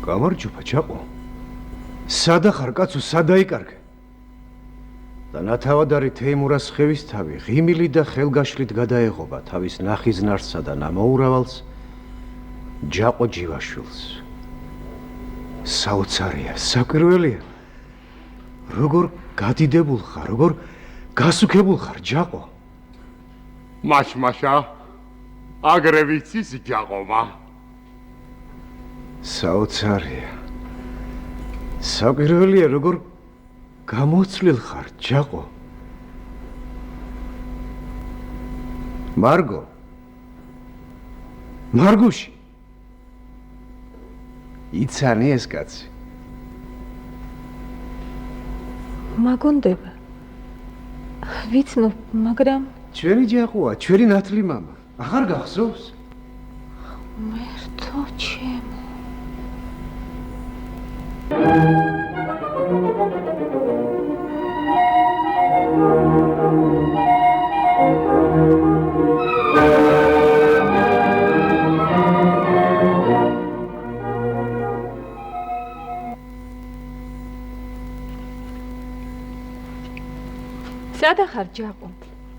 გამარჯობა, ჯაყო. სადა ხარ, კაცო, სადაიკარგე. და ნათავადარი თეიმურას ხევისთავი ღიმილი და ხელგაშლით გადაეღობა თავის ნახიზნარსა და ნამოურავალს ჯაყო ჯივაშვილს. საოცარია, საკვირველია. როგორ გადიდებულ ხარ, როგორ გასუქებულ ხარ, ჯაყო. მაშ-მაშა აგრე ვიცის ჯაყომა. საოცარია. საკვირველია, როგორ გამოცლილ ხარ, ჯაყო. მარგო. მარგუში. იცანი ეს კაცი. მაგონდება. ვიცნობ, მაგრამ ჩვენი ჯაყოა, ჩვენი ნათლი მამა. აღარ გახსოვს? მერტო ჩემო. სადა ხარ ჯაყო?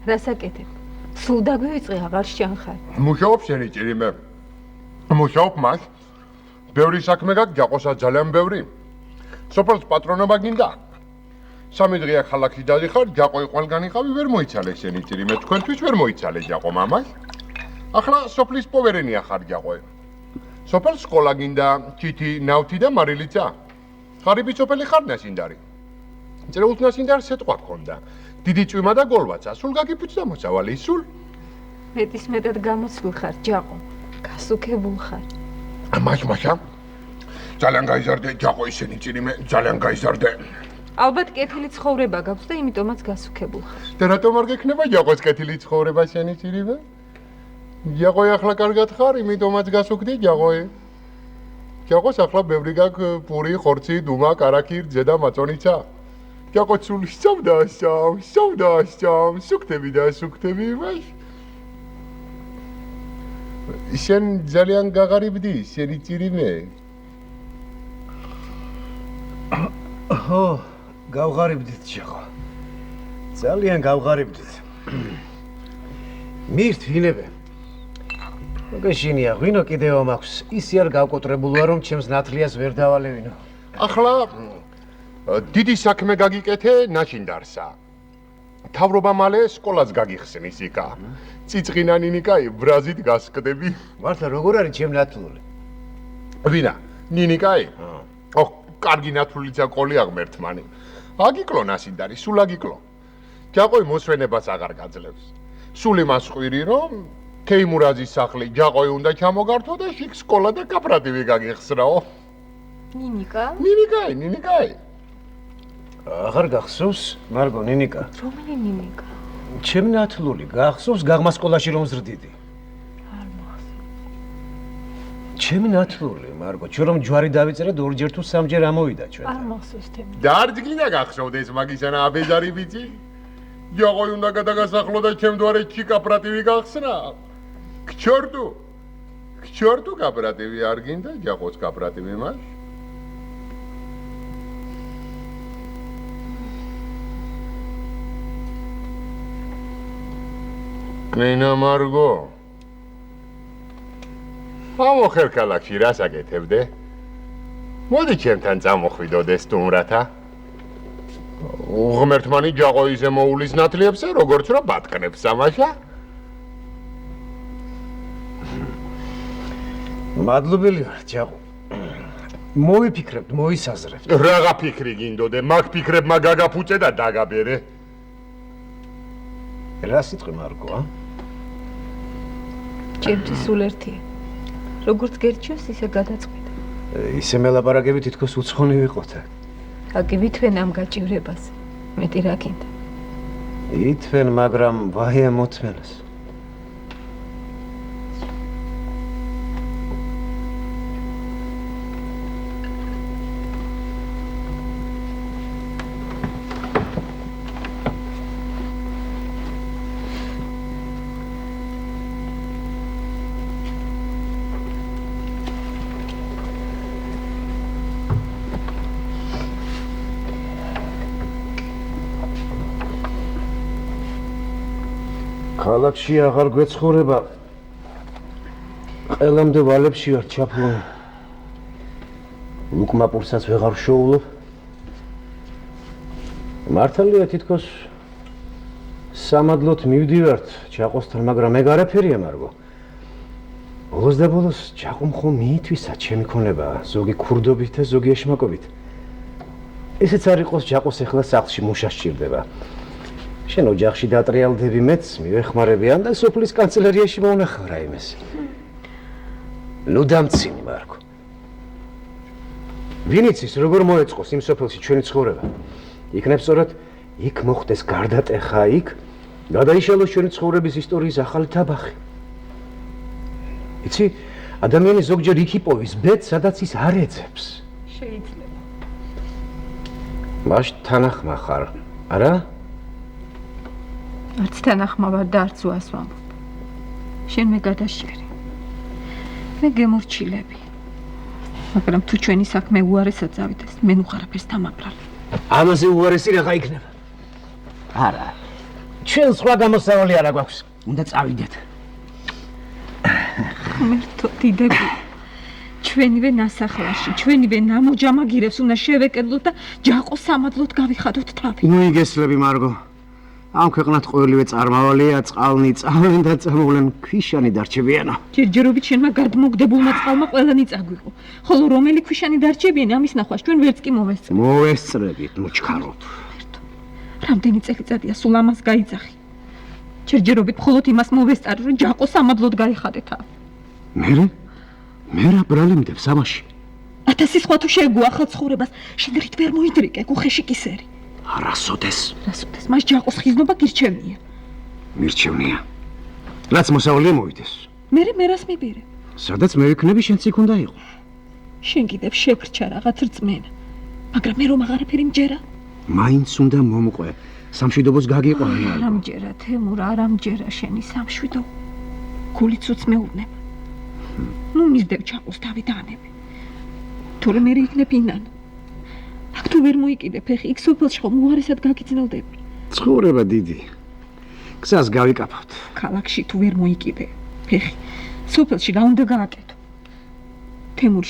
რასაკეთებ? სულ დაგვივიწყე აღარ შანხარ. მუშაობ შენი ჭირიმე. მუშაობ მას. ბევრი საქმე გაქვს ჯაყოსა ძალიან ბევრი. სოფელს პატრონობა გინდა? 3 დღეა ქალაქში დადიხარ, ჯაყო ყველგან იყავი, ვერ მოიცალე შენი ჭირიმე. თქვენთვის ვერ მოიცალე ჯაყო მამას. ახლა სოფლის პოვერენია ხარ ჯაყო. სოფელს სკოლა გინდა, ჩითი, ნავთი და მარილიცა. ღარიბი სოფელი ხარ ნასინდარი. წერეულს ნასინდარ სეტყვა ქონდა. დიდი წვიმა და გოლვაცა, სულ გაგიფუჭ და მოსავალი, სულ. მეტის მეტად გამოცლილ ხარ, ჯაყო. გასუქებულ ხარ. მაშ-მაშა. ძალიან გაიზარდე, ჯაყო ისენი ჭირიმე, ძალიან გაიზარდე. ალბათ კეთილი ცხოვრება გაქვს და იმიტომაც გასუქებულ ხარ. და რატომ არ გექნება ჯაყოს კეთილი ცხოვრება შენი ჭირიმე? ჯაყო ახლა კარგად ხარ, იმიტომაც გასუქდი ჯაყოე. ჯაყოს ახლა ბევრი გაქვს პური, ხორცი, დუმა, კარაკი, რძე და მაწონიცა. ჯაყო სულ სავდაშავ, სუქთები და სუქთები იმას. შენ ძალიან გაღარიბდი, შენი ჭირიმე. ო, გავღარიბდით ჯაყო. ძალიან გავღარიბდით. მირთ ვინებე. მოგეშინია, ღვინო კიდევ მაქვს. ისი არ გავკოტრებულა, რომ ჩემს ნათლიას ვერ დავალევინო. ახლა დიდი საქმე გაგიკეთე ნაშინდარსა. თავრობა მალე სკოლას გაგიხსნის იქა. წიწღინა ნინიკაი ბრაზით გასკდები. მართლა როგორ არის ჩემ ნათლული? ვინა? ნინიკაი? ოხ, კარგი ნათლულიცა ყოლი აღმერთმანი. აგიკლო ნაშინდარი, სულ აგიკლო. ჯაყოი მოსვენებას აღარ გაძლევს. სულ იმას ხვირი, რომ თეიმურაზის სახლი ჯაყოი უნდა ჩამოგართო და შიგ სკოლა და კოპერატივი გაგიხსნაო. ნინიკა? ნინიკაი. აღარ გახსოვს, მარგო, ნინიკა? რომელი ნინიკა? ჩემი ნათლული, გახსოვს გაღმა სკოლაში რომ ზრდიდი? არ მახსოვს. ჩემი ნათლული, მარგო, ჩვენ რომ ჯვარი დავიწერეთ, ორჯერ თუ სამჯერ ამოვიდა ჩვენთან. არ მახსოვს თემი. დარდგინა გახსოვდეს მაგისანა აბეზარი ბიჭი? ჯაყოი უნდა გადაგასახლო და ჩემ დვარეთში კოპერატივი გახსნა. ქჩორტუ კოპერატივი არ გინდა, ჯაყოს კოპერატივი მას? კნინა მარგო. ამოხერ ქალაქში რას აკეთებდე? მოდი ჩემთან წამოხვიდოდე სტუმრათა. უღმერთმანი ჯაყოიზე მოულის ნათლიებსა, როგორც რა ბატკნებს ამაშა? მადლობელი ვარ, ჯაყო. მოვიფიქრებთ, მოისაზრებთ. რაღა ფიქრი გინდოდე, მაგ ფიქრებმა გაგაფუჭე და დაგაბერე. რა სიტყვი მარგო, ა? ჩემთვის სულ ერთია. როგორც გერჩევს, ისე გადაწყვეტ. ისე მელაპარაკები თითქოს უცხონი ვიყოთ. აგივითვენ ამ გაჭირებას. მეტი რა გინდა? ითვენ, მაგრამ ვაია მოთმენას. ქალაქში აღარ გვეცხოვრება. ყველამდე ვალებში ვარ ჩაფლული. უკმაპურსაც ვეღარ ვშოულობ. მართალია თითქოს სამადლოდ მივდივართ ჯაყოსთან, მაგრამ ეგ არაფერია, მარგო. ბოლოს და ბოლოს ჯაყომ ხომ მიითვისა ჩემი ქონება, ზოგი ქურდობით და ზოგი ეშმაკობით. ესეც არ იყოს ჯაყოს ახლა სახლში მუშა სჭირდება. შენ ოჯახში დატრიალდები, მეც მივეხმარებიან და სოფლის კანცელარიაში მოვნახავ რაიმეს. ნუ დამცინი, მარგო. ვინც ის როგორ მოეწყოს იმ სოფელში ჩვენი ცხოვრება? იქნებ სწორად იქ მოხდეს გარდატეხა, იქ გადაიშალოს ჩვენი ცხოვრების ისტორიის ახალი თაბახი. იცი, ადამიანი ზოგჯერ იქ იპოვის ბედს, სადაც ის არ ეძებს. შეიძლება. მაშ თანახმა ხარ, არა? არც თანახმა ვარ და არც უას ვამბობ. შენ მე გადაშერი. მე გემორჩილები. მაგრამ თუ ჩვენი საქმე უარესად წავიდეს, მე ნუ არაფერს დამაბრალე. ამაზე უარესი რა იქნება? არა. ჩვენ სხვა გამოსავალი არა გვაქვს. უნდა წავიდეთ. ღმერთო დიდები. ჩვენივე ნასახლარში, ჩვენივე ნამოჯამაგირებს უნდა შევეკედლოთ და ჯაყოს სამადლოდ გავიხადოთ თავი. ნუ იგესლები, მარგო. ამ ქვეყნად ყოველივე წარმავალია, წყალნი, წავენ და წამოვლენ, ქვიშანი დარჩებიანო. ჯერჯერობით შენმა გადმოგდებულმა წყალმა ყველანი წაგვიყო. ხოლო რომელი ქვიშანი დარჩებიან, ამის ნახვას ჩვენ ვერც კი მოვესწრებთ. მოვესწრებით, მოჩქაროთ. რამდენი წელიწადია სულ ამას გაიძახი. ჯერჯერობით მხოლოდ იმას მოვესწარი, რომ ჯაყოს სამადლოდ გაიხადე თავი. მე რა ბრალემდებს ამაში? 1000 სხვა თუ შეგო ახალ ცხოვრებას, შენ რით ვერ მოიდრიკე, გუხეში კისერი. არასოდეს. რასოდეს, მას ჯაყოს ხიზნობა გირჩევნია. მირჩევნია. რაც მოსავლე მოვიდეს. მე რას მიბირე? სადაც მე ვიქნები, შენც იქ უნდა იყო. შენ კიდევ შეფრჩა რაღაც რწმენა. მაგრამ მე რომ აღარაფერი მჯერა? მაინც უნდა მომყვე. სამშვიდობოს გაგიყვანე. არ ამჯერა, თემურ, არ ამჯერა შენი სამშვიდო. გულიცუც მეუბნება. ნუ მისდევ ჩაყოს თავი დაანები. თორე მე იქნებ ინან. აქ თუ ვერ მოიკიდე ფეხი, იქ სოფელში ხომ უარესად გაგიძნელდები. ცხოვრება დიდი. გზას გავიკაფავთ. ქალაქში თუ ვერ მოიკიდე ფეხი, სოფელში რა უნდა გააკეთო? თემურ,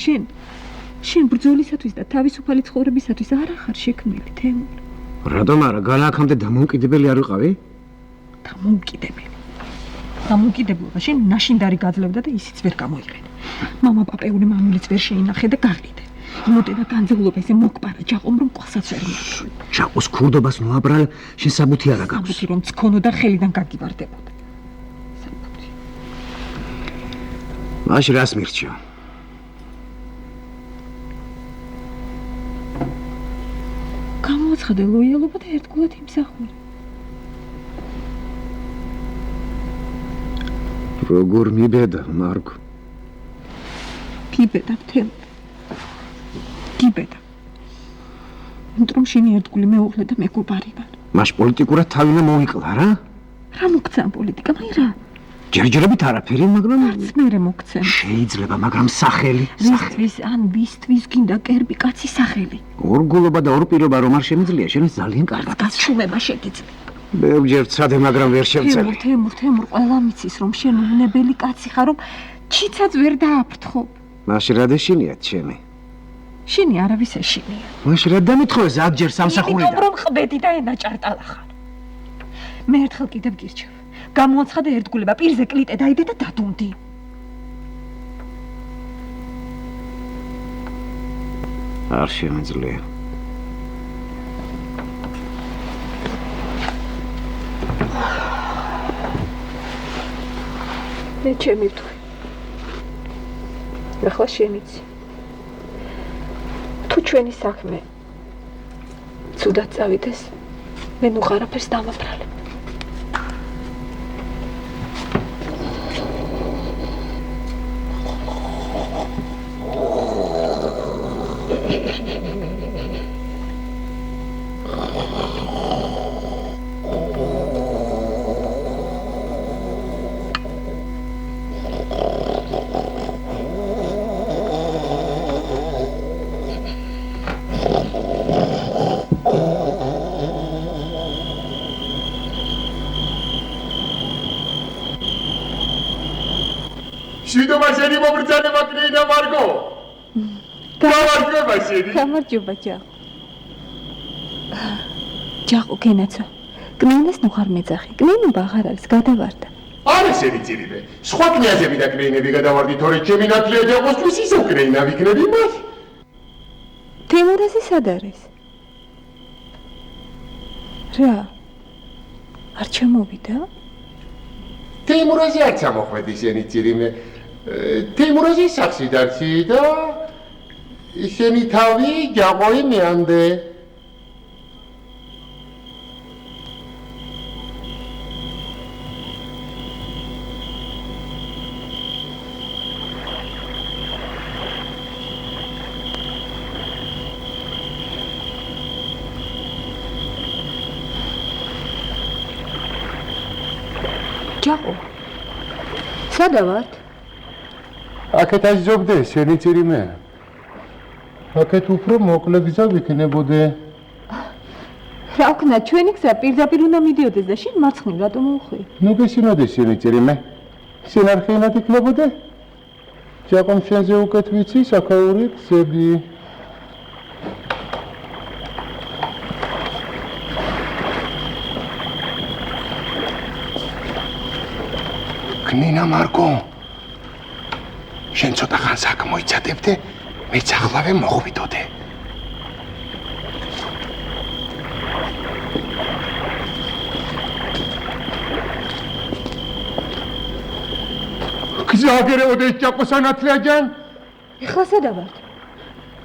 შენ ბრძოლისათვის და თავისუფალი ცხოვრებისათვის არ ახარ შექმნილი, თემურ. რატომ არა, განაახამდე დამოუკიდებელი არ ვიყავი? დამოუკიდებლობა შენ ნაშინდარი გაძლევდა და ისიც ვერ გამოიყენე. მამა პაპეული მამულიც ვერ შეინახე და გაყიდე. იმოდენა განძეულობა ესე მოკპარა ჯაყომ რომ ყალსაც ვერ მიაჩვი. ჯაყოს ქურდობას მოაბრალ, შენ საბუთი არა გაქვს. საბუთი რომ მძქონო და ხელიდან გაგივარდებოდა. საბუთი. მაშ რას მირჩევ? გამოაცხადე ლოიალობა და ერთგულად იმსახურე. როგორ მიბედა, მარგო? გიბედა, თემურ. გიბედა. იმიტომ შენი ერთგული მეუღლე და მეგობარი ვარ. მაშ პოლიტიკურად თავი უნდა მოიკლა, რა? რა მოგცემ პოლიტიკა, მაი რა? ჯერჯერობით არაფერი, მაგრამ არც მერე მოგცემ. შეიძლება, მაგრამ სახელი. რისთვის ან ვისთვის გინდა კერბი კაცი სახელი. ორგულობა და ორპირობა რომ არ შემიძლია, შენ ძალიან კარგად. გაცუმება შეგიძლია. ბევრჯერ ვცადე, მაგრამ ვერ შევწელი. თემურ, ყველა მიცის რომ შენ უნებელი კაცი ხარ, რომ ჩიცაც ვერ დააფრთხო. მაშ რა δεშინიათ შენი? შენი არავის ეშინია. მაშ რა დამეთხოვე ზოგჯერ სამსახურიდან? იმიტომ რომ ყბედი და ენაჭარტალა ხარ. მე ერთხელ კიდევ გირჩევ. გამოაცხადე ერთგულება, პირზე კლიტე დაიდე და დადუნდი. არ შემიძლია. მე ჩემი ვთქვი. ახლა შენიც. თუ ჩვენი საქმე ცუდად წავიდეს, მე ნუ არაფერს დამაბრალე. შენი მობრძანება კნეინა მარგო. გამარჯობა შენი. გამარჯობა ჯაყო. ჯაყო გენაცო. კნეინას ნუ ხარ მეძახი. კნეინობა აღარ არის, გადავარდა. არა შენი ძირიმე. სხვა კნეაზები და კნეინები გადავარდი, თორე ჩემი ნათლია ჯაყოსთვის ისევ კნეინა ვიქნები მას. თემურაზი სად არის? რა? არ ჩამოვიდა? თემურაზი არ ჩამოხვედი შენი ძირიმე. თემურაზი სახში დარჩი და შენი თავი ჯაყოი მეანდე. ჯაყო. სადა ვართ? აქეთ აჯობდე შენი ძირიმე. აქეთ უფრო მოკლე გზა ვიქნებოდე. რა ვქნა, ჩვენი გზა პირდაპირ უნდა მიდიოდეს და შენ მარცხნივ რატომ მოუხვი? ნუ გეშინოდი შენი ძირიმე. შენ არ ხენად იქნებოდე? ჯაყომ შენზე უკეთ ვიცი საქაური გზები. კნეინა მარგო. შენ ცოტა ხანს აქ მოიცადებდე, მეც ახლავე მოხვიდოდე. გზაგერეოდე ჯაყოს ანათლია-ჯან? ეხლა სადა ვართ?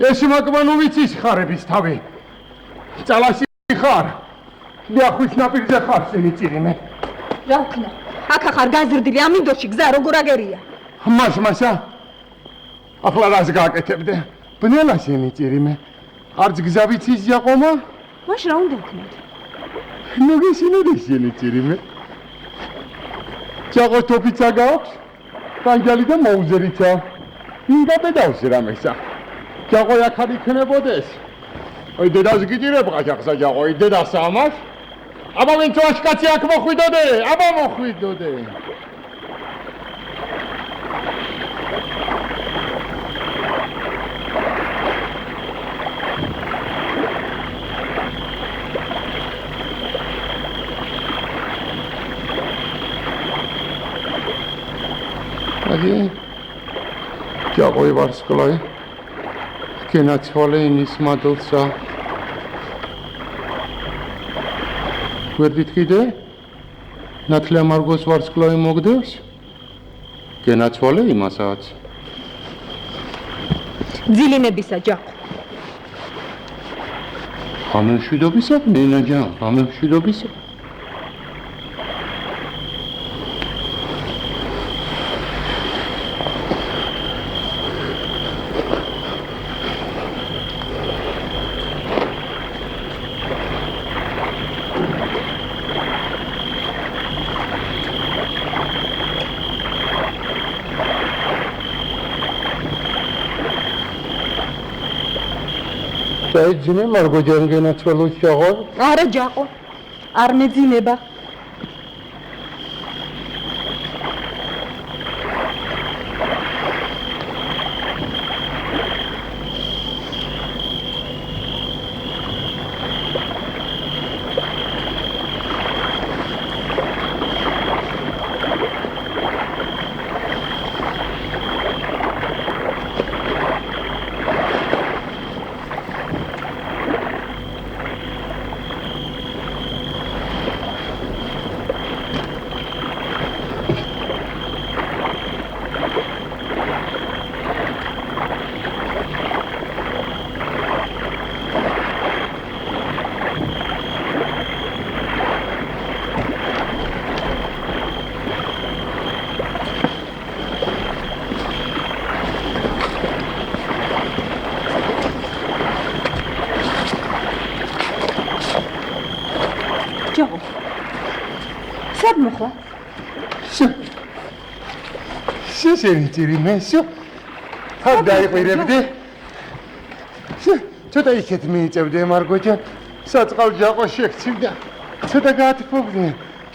ეს მაგმანუ ვიცის ხარების თავი. წალაში ხარ. ლიახვის ნაპირზე ხარ შენი ძირიმე. რა ვქნა? აქ ახარ გაზრდილი ამინდორში გზა როგორ აგერია? მასა. ახლა რას გააკეთებდე? ბნელა შენი ძირიმე. არც გზა ვიცის ჯაყომა? მაშ რა უნდა ვქნათ? ნუ გეშინოდი შენი ძირიმე. ჯაყო თოფიცა გაქვს? კანჯალი და მოუზერიცა. ინდა ბედავს რამესა. ჯაყო აქ არ იქნებოდეს. ой დედას გიჭირებ ყაჭახსა ჯაყო, დედას ამას. აბა ვინ თოაშკაცი აქ მოხვიდოდე, აბა მოხვიდოდე. აგი ჯაყოი ვარსკვლავი კენაცვალე ინის მადლსა გვერდით კიდე ნათლია მარგოს ვარსკვლავი მოგდევს კენაცვალე იმასაც ძილინებისა ჯაყო. ამემშვიდობისა ნინაჯან ამემშვიდობისა ეძინე მარგო ჯანგენაცვალო შაღო არა ჯაყო. არ მეძინება. ჯაყო. სად მოხვა? შენი ძირიმე შო არ დაიყვირებდი ცოტა იქეთ მიიწევდე მარგოჯან საწყალ ჯაყო შეგცივდა ცოტა გაათფობდე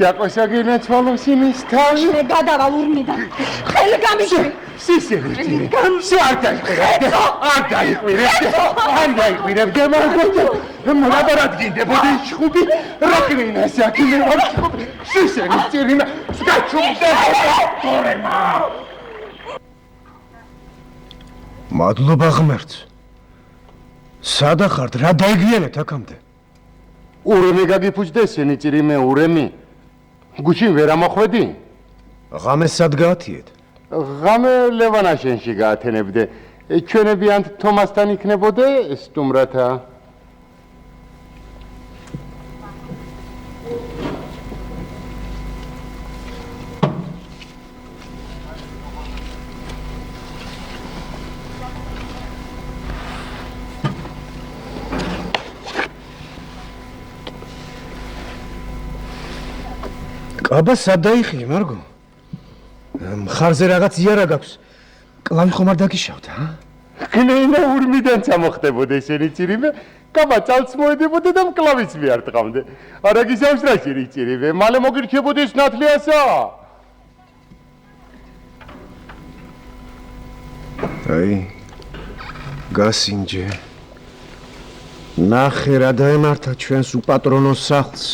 ჯაყოსა გინაცვალოს იმის თავი. მე გადავალ ურმიდან. ხელი გამიშვი. სისხლი. არ დაიყვირებდე მარგოჭა. მოლაპარაკ გინდებოდი შხუბი. რაკრინა საქმე ვარ შხუბი. სისხლი წერინა. სკაჩუმდე. თორემა. მადლობა ღმერთს. სადა ხართ, რა დაიგიანეთ აქამდე? ურემი გაგიფუჭდე სენი წირიმე ურემი. გუშინ ვერ ამოხვედი? ღამეს სად გაათიეთ? ღამე ლევანაშენში გაათენებდე. ჩვენებიანთ თომასთან იქნებოდე სტუმრათა. აბა სად დაიხიე მარგო? მხარზე რაღაც იარა გაქვს. კლავი ხომ არ დაგიშავთ, ა? კნეინა ურმიდან წამოხდებოდა ესენი წირიმე, კაბა წალს მოედებოდა და მკლავიც მიარტყამდე. არა გისავს რა შენი წირიმე, მალე მოგირჩებოდი ეს ნათლიასა. აი, გასინჯე. ნახე რა დაემართა ჩვენს უპატრონოს სახლს.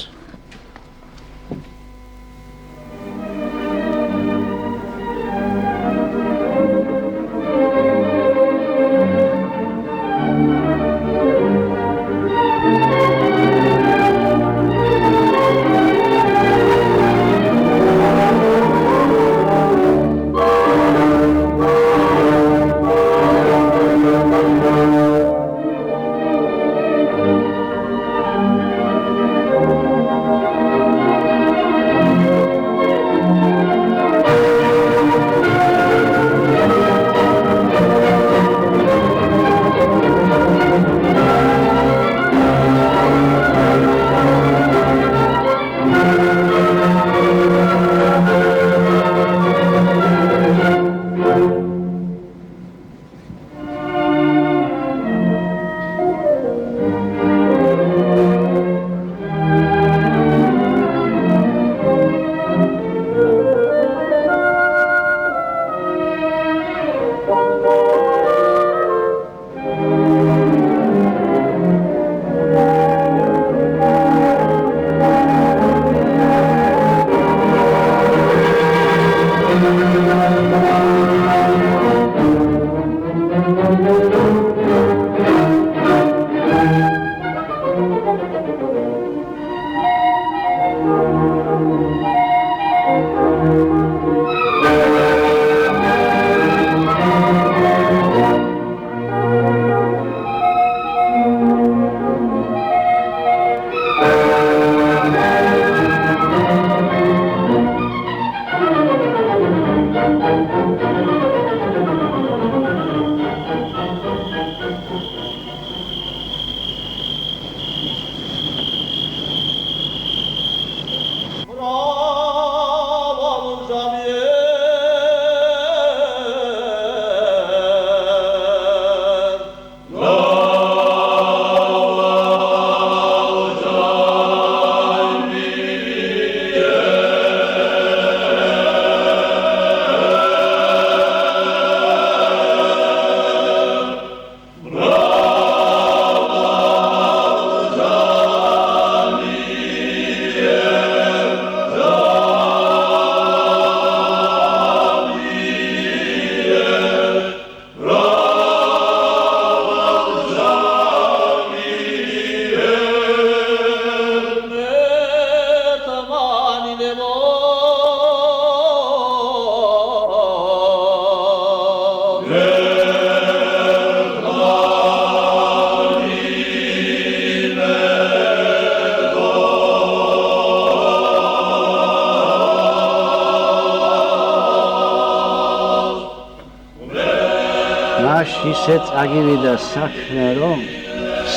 ისე წაგივიდა საქმე, რომ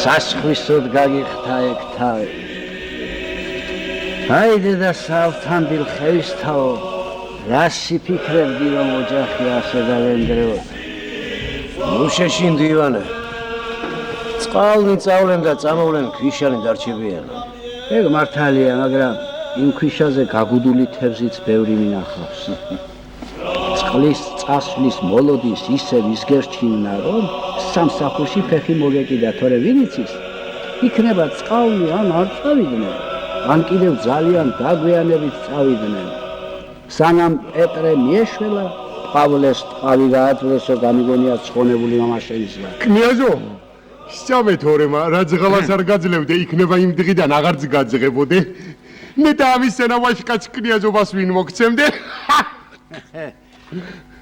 სასხვისოდ გაგიხთა ეგ თავი. Haide და საავთანდილ ხევისთავო, რასი ფიქრებდი, რომ ოჯახი ასე დავენდრეოდა? უშეშინდი ივანე. წყალნი წავლენ და წამოვლენ ქვიშანი დარჩებიან. ეგ მართალია, მაგრამ იმ ქვიშაზე გაგუდული თევზიც ბევრი მინახავს. წყლის წასვლის მოლოდის ისევ ისგერჩივნა, რომ სამსახურში ფეხი მოგეკიდა, თორე ვინ იცის, იქნება წყალნი ან არ წავიდნენ, ან კიდევ ძალიან დაგვიანებით წავიდნენ. სანამ პეტრე მიეშველა, პავლეს ტყავი გააწვდესო, გამიგონია ცხონებული მამაშენისგან. კნიაზო, სწამე თორემა, რაც ღალას არ გაძლევდე, იქნება იმ დღიდან აღარც გაძღებოდე. მე და ამის სენავაშკაც კნიაზობას ვინ მოგცემდე?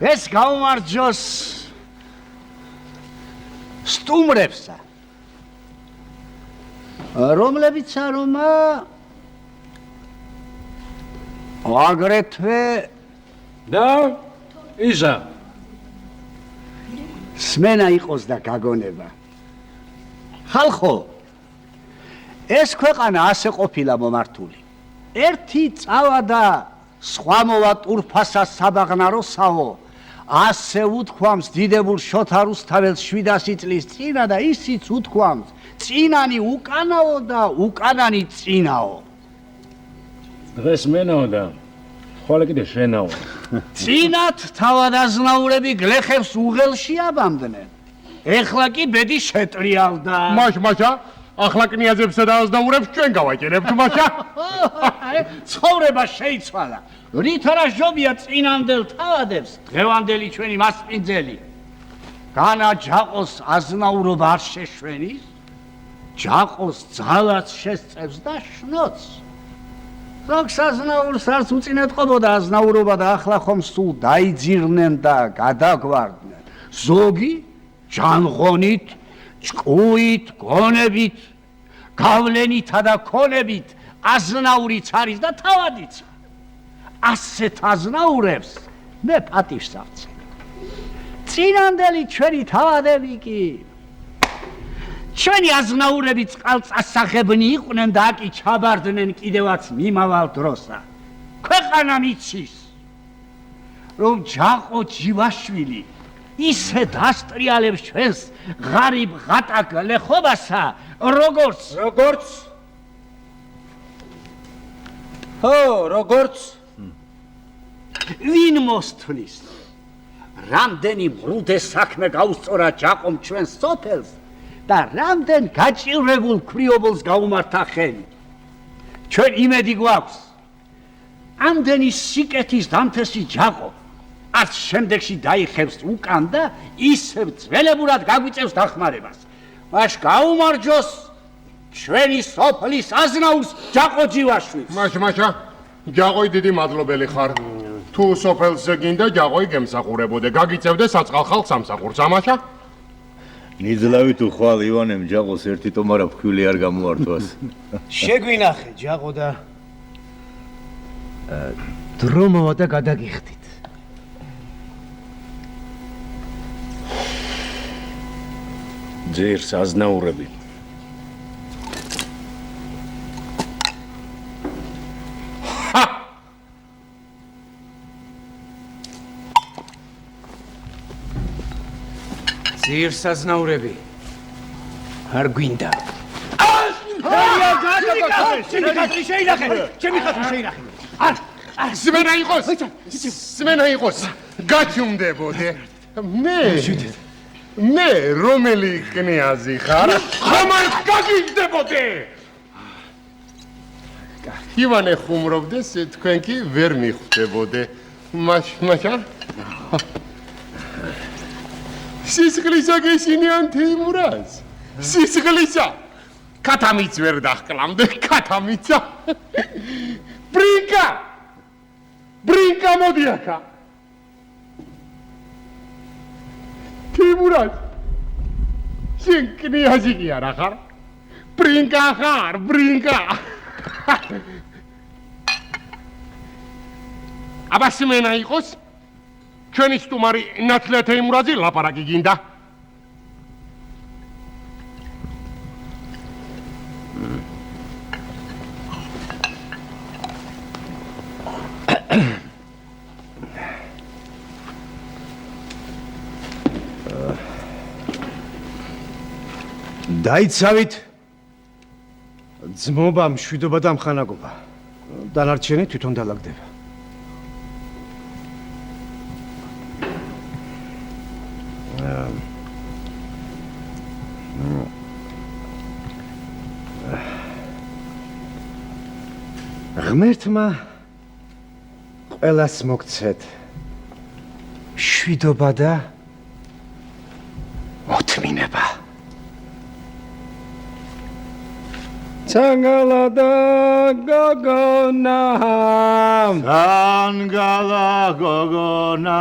ეს გაუმარჯოს სტუმრებსა, რომლებიც არომა აგრეთვე და იზა სმენა იყოს და გაგონება. ხალხო, ეს ქვეყანა ასე ყოფილა მომართული. ერთი წავა და სხვა მოვა ტურფასა საბაღნაროსაო, ასე უთქვამს დიდებულ შოთა რუსთაველს 700 წლის წინა და ისიც უთქვამს წინანი უკანაო და უკანანი წინაო. დღეს მენაო და ხოლე კიდე შენაო. წინათ თავადაზნაურები გლეხებს უღელში აბამდნენ. ეხლა კი ბედი შეტრიალდა. მაშა, ახლა კნიაზებსა და აზნაურებს ჩვენ გავაჭერებთ, მაშა. ცხოვრება შეიცვალა. რით არა ჟობია წინანდელ თავადებს, დღევანდელი ჩვენი მასპინძელი. განა ჯაყოს აზნაურობა არ შეშვენის, ჯაყოს ძალაც შესწევს და შნოც. ზოგს აზნაურს არც უწინეთყობოდა აზნაურობა და ახლა ხომ სულ დაიძირნენ და გადაგვარდნენ. ზოგი ჯანღონით, ჭკუით, გონებით, გავლენითა და ქონებით აზნაურიც არის და თავადიც. ასეთ აზნაურებს მე პატივს ავწევ. წინანდელი ჩვენი თავადები კი ჩვენი აზნაურები წყალწასაღებნი იყვნენ და აკი ჩაბარდნენ კიდევაც მიმავალ დროსა. ქვეყანა მიცის, რომ ჯაყო ჯივაშვილი ისე დასტრიალებს ჩვენს ღარიბ ღატაკ გლეხობასა, როგორც ვინ მოსთვლის, რამდენი ბრუდე საქმე გაუსწორა ჯაყომ ჩვენს სოფელს და რამდენ გაჭირვებულ ქვრივობილს გაუმართა ხელი. ჩვენ იმედი გვაქვს, ამდენი სიკეთის დამთესი ჯაყო არც შემდეგში დაიხევს უკან და ისევ ძველებურად გაგვიწევს დახმარებას. მაშ გაუმარჯოს ჩვენი სოფლის აზნაურს ჯაყო ჯივაშვილი. მაშა, ჯაყოი დიდი მადლობელი ხარ. თუ სოფელზე გინდა ჯაყოი გემსახურებოდე, გაგიწევდე საწყალ ხალხს სამსახურს, ამაშა? ნიძლავი თუ ხვალ ივანემ ჯაყოს ერთი ტომარა ფქვილი არ გამოართვას. შეგვინახე ჯაყო და დრო მოვა და გადაგიხდით. ძირს აზნაურები. ძირს აზნაურები. არ გვინდა. სმენა იყოს, გაჩუმდებოდე. მე რომელი კნიაზი ხარ? ხომარ გაგიჯდებოდე. ივანე ხუმრობდეს, თქვენ კი ვერ მიხვდებოდე. მაშა? სისხლისა გეშინიან თეიმურაზ. სისხლისა. კათამიც ვერ დახკლამდე, კათამიცა. ბრინკა მოდი ახლა. თეიმურაზ. შენ კნიაზი კი არა ხარ? ბრინკა ხარ, ბრინკა. აბა სმენა იყოს? ჩვენი სტუმარი ნათლია თეიმურაზი ლაპარაკი გინდა. დაიცავით ძმობა, მშვიდობა და მხანაგობა. დანარჩენი თვითონ დალაგდება. ღმერთმა ყველას მოგცეთ შვიდობა და მოთმინება. Tsangalada gogona Tangala gogona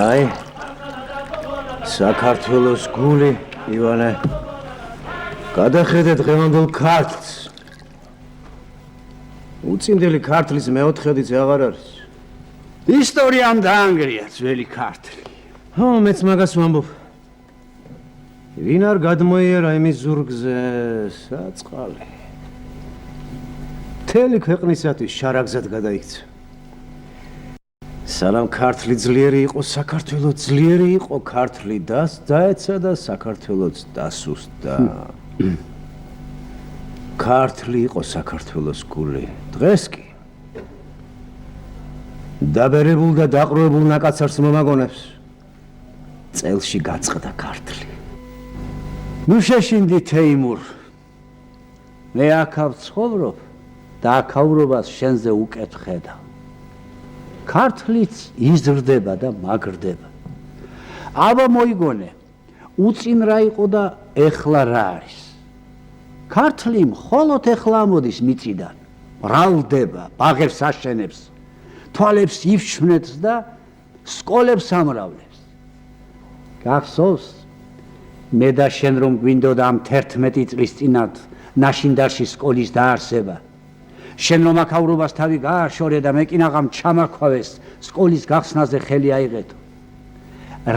აი საქართველოს გული ივანე გადახედე დღევანდელ ქართლს უწინდელი ქართლის მეოთხედიც აღარ არის ისტორიამ დაანგრია ძველი ქართლი. ხო მეც მაგას ვამბობ ვინ არ გადმოიერა იმის ზურგზე საწყალი მთელი ქვეყნისათვის შარაგზად გადაიქცა სანამ ქართლი ძლიერი იყო საქართველო ძლიერი იყო ქართლი დაეცა და საქართველოც დასუსტდა ქართლი იყო საქართველოს გული დღეს კი დაბერებულ და დაყრუებულ ნაკაცარს მომაგონებს წელში გაწყდა ქართლი ნუ შეშინდი თეიმურ მე აქ ვცხოვრობ და აქავრობას შენზე უკეთ ხედავ ქართლიც იზრდება და მაგრდება აბა მოიგონე უწინ რა იყო და ეხლა რა არის ქართლი მხოლოდ ეხლა ამოდის მიწიდან მრავლდება ბაღებს აშენებს თვალებს იფშვნებს და სკოლებს ამრავლებს გახსოვს მე და შენ რომ გვინდოდა ამ 11 წლის წინათ ნაშინდარში სკოლის დაარსება შენ რომ აქავრობას თავი გააშორე და მე კინაღამ ჩამაქვავეს სკოლის გახსნაზე ხელი აიღეთო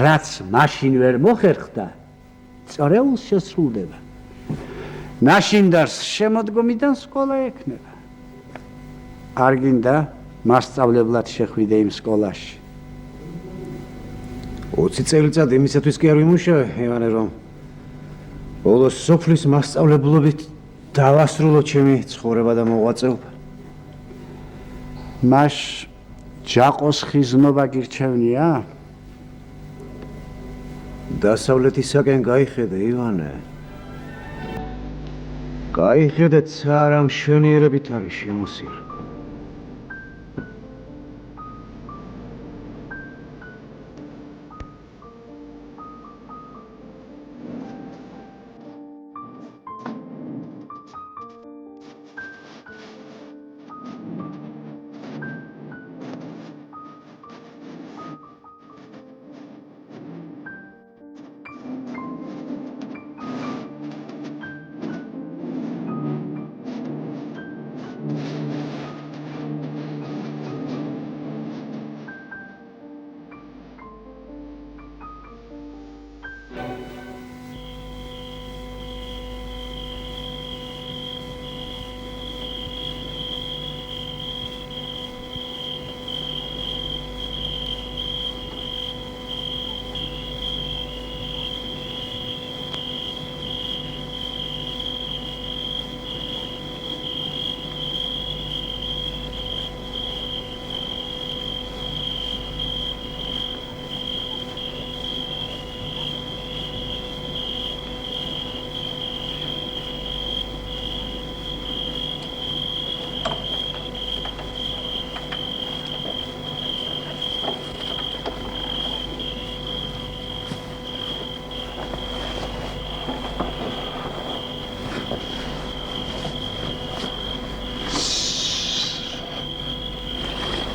რაც მაშინ ვერ მოხერხდა წრეულს შესრულდება ნაშინდარს შემოდგომიდან სკოლა ექნება არ გინდა მასწავლებლად შეხვიდე იმ სკოლაში 20 წელიწად იმისათვის კი არ ვიმუშავე ივანე რომ ბოლოს სოფლის მასწავლებლობით დავასრულო ჩემი ცხოვრება და მოღვაწეობა მას ჯაყოს ხიზნობა გირჩევნია დასავლეთისაკენ გაიხედე ივანე გაიხედე ცარა მშვენიერებით არის შემოსილი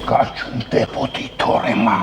გაჩნდებოდი თორემა.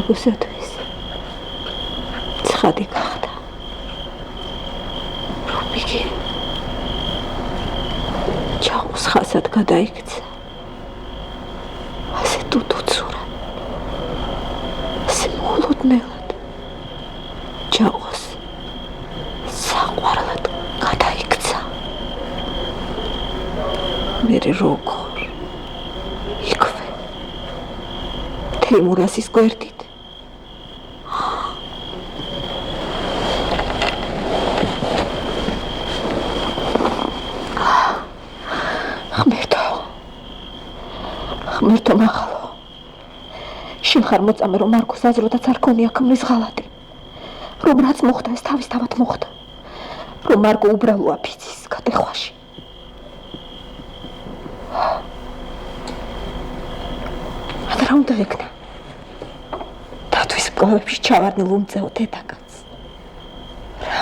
მარგოსათვის ცხადი გახდა. რუბიკი ჩაყოს ხასად გადაიქცა. ასე თუთუცურად, ასე მოლოდნელად ჩაყოს საყვარლად გადაიქცა. მე როგორ იქვე თეიმურაზის გვერდით ღმერთო მაღალო, შეხარ მოწამე რომ მარკოს აზროდაც არ ქონია ქმრის ღალატი, რომ რაც მოხდა ეს თავისთავად მოხდა, რომ მარკო უბრალოა ფიცის გადახვაში. რა უნდა ეკნა? დათვის მკლავებში ჩავარდნილ უმწეო დედაკაც. რა?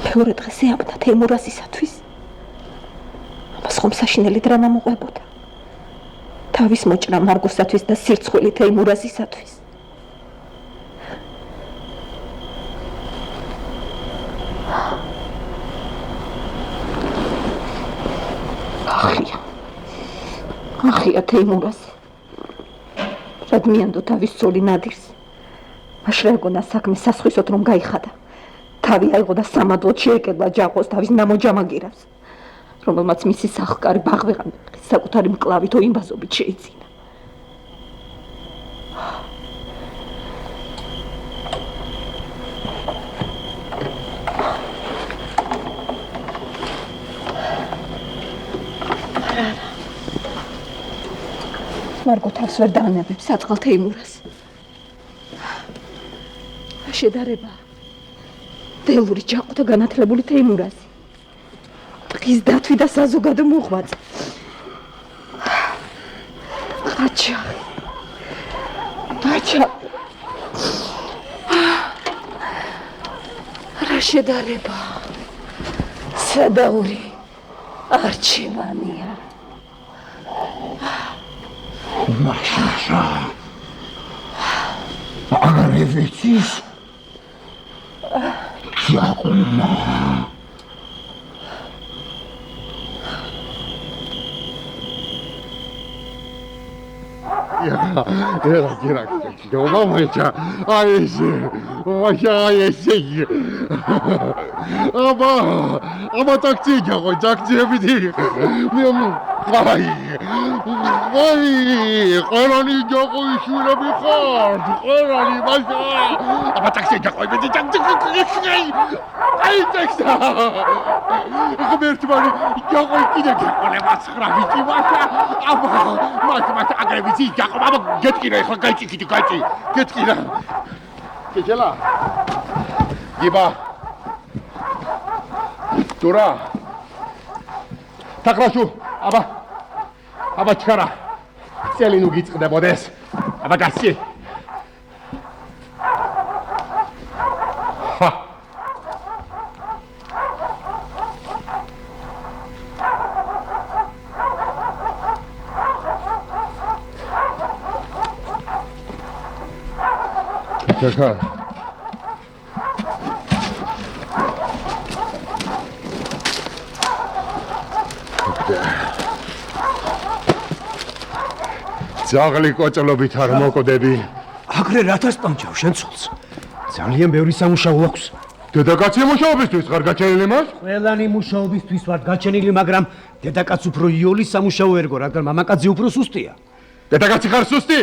მეორე დღეს ეაბნა თეიმურაზისათვის. ამას ხომ საშინელი დრამა მოყვებოდა. თავის მოჭრა მარგოსათვის და სირცხვილი თეიმურაზისათვის. ახია თეიმურაზი. რადგან თავის ძოლი ნადირს. მაშრა ეგონა საქმე სასხვისოდ რომ გაიხადა. თავი აიღო და სამადლოდ შეეკედლა ჯაყოს თავის ნამოჯამაგირავს. რომელმაც მისი სახკარი ბაღვეღან საკუთარი მკლავით ოიმბაზობით შეიძინა. მარგო თავს ვერ დაანებებს საწყალ თეიმურას. შედარება დელური ჯაყო და განათლებული თეიმურაზი. ის დათვი და საზოგადო მოღვაწე. აჩაღი. რა შედარება. სადაური არჩევანია. მაშაშა. აღარ ვიცის. ჯაყომა. Дома мача, Аба такси жагой, такси биди. Ой, qorani jagoi shurabi khar, qorani basha. Аба такси jagoi биди, такси. Ай такса. Гомертмани jagoi киде გიყოლება 9 ბიჭი basha. Аба, მას აგრევიცი jagoi, აბა გეტკირა ხა გაიწიკიდი, გეტკირა. გეჯელა. გიბა. დურა. თახრაშუ, აბა ჩქარა. წელი ნუ გიწყდებოდეს. აბა გასი. ჩქარა. ძაღლი კოჭლობით არ მოკვდები. აგრე რათა სპამჭავ შენ ცოლს? ძალიან ბევრი სამუშაო აქვს. დედაკაცი მუშაობისთვის ხარ გაჩენილი მას? ყველანი მუშაობისთვის ვარ გაჩენილი, მაგრამ დედაკაც უფრო იოლის სამუშაო ერგო, რადგან მამაკაცი უფრო სუსტია. დედაკაცი ხარ სუსტი?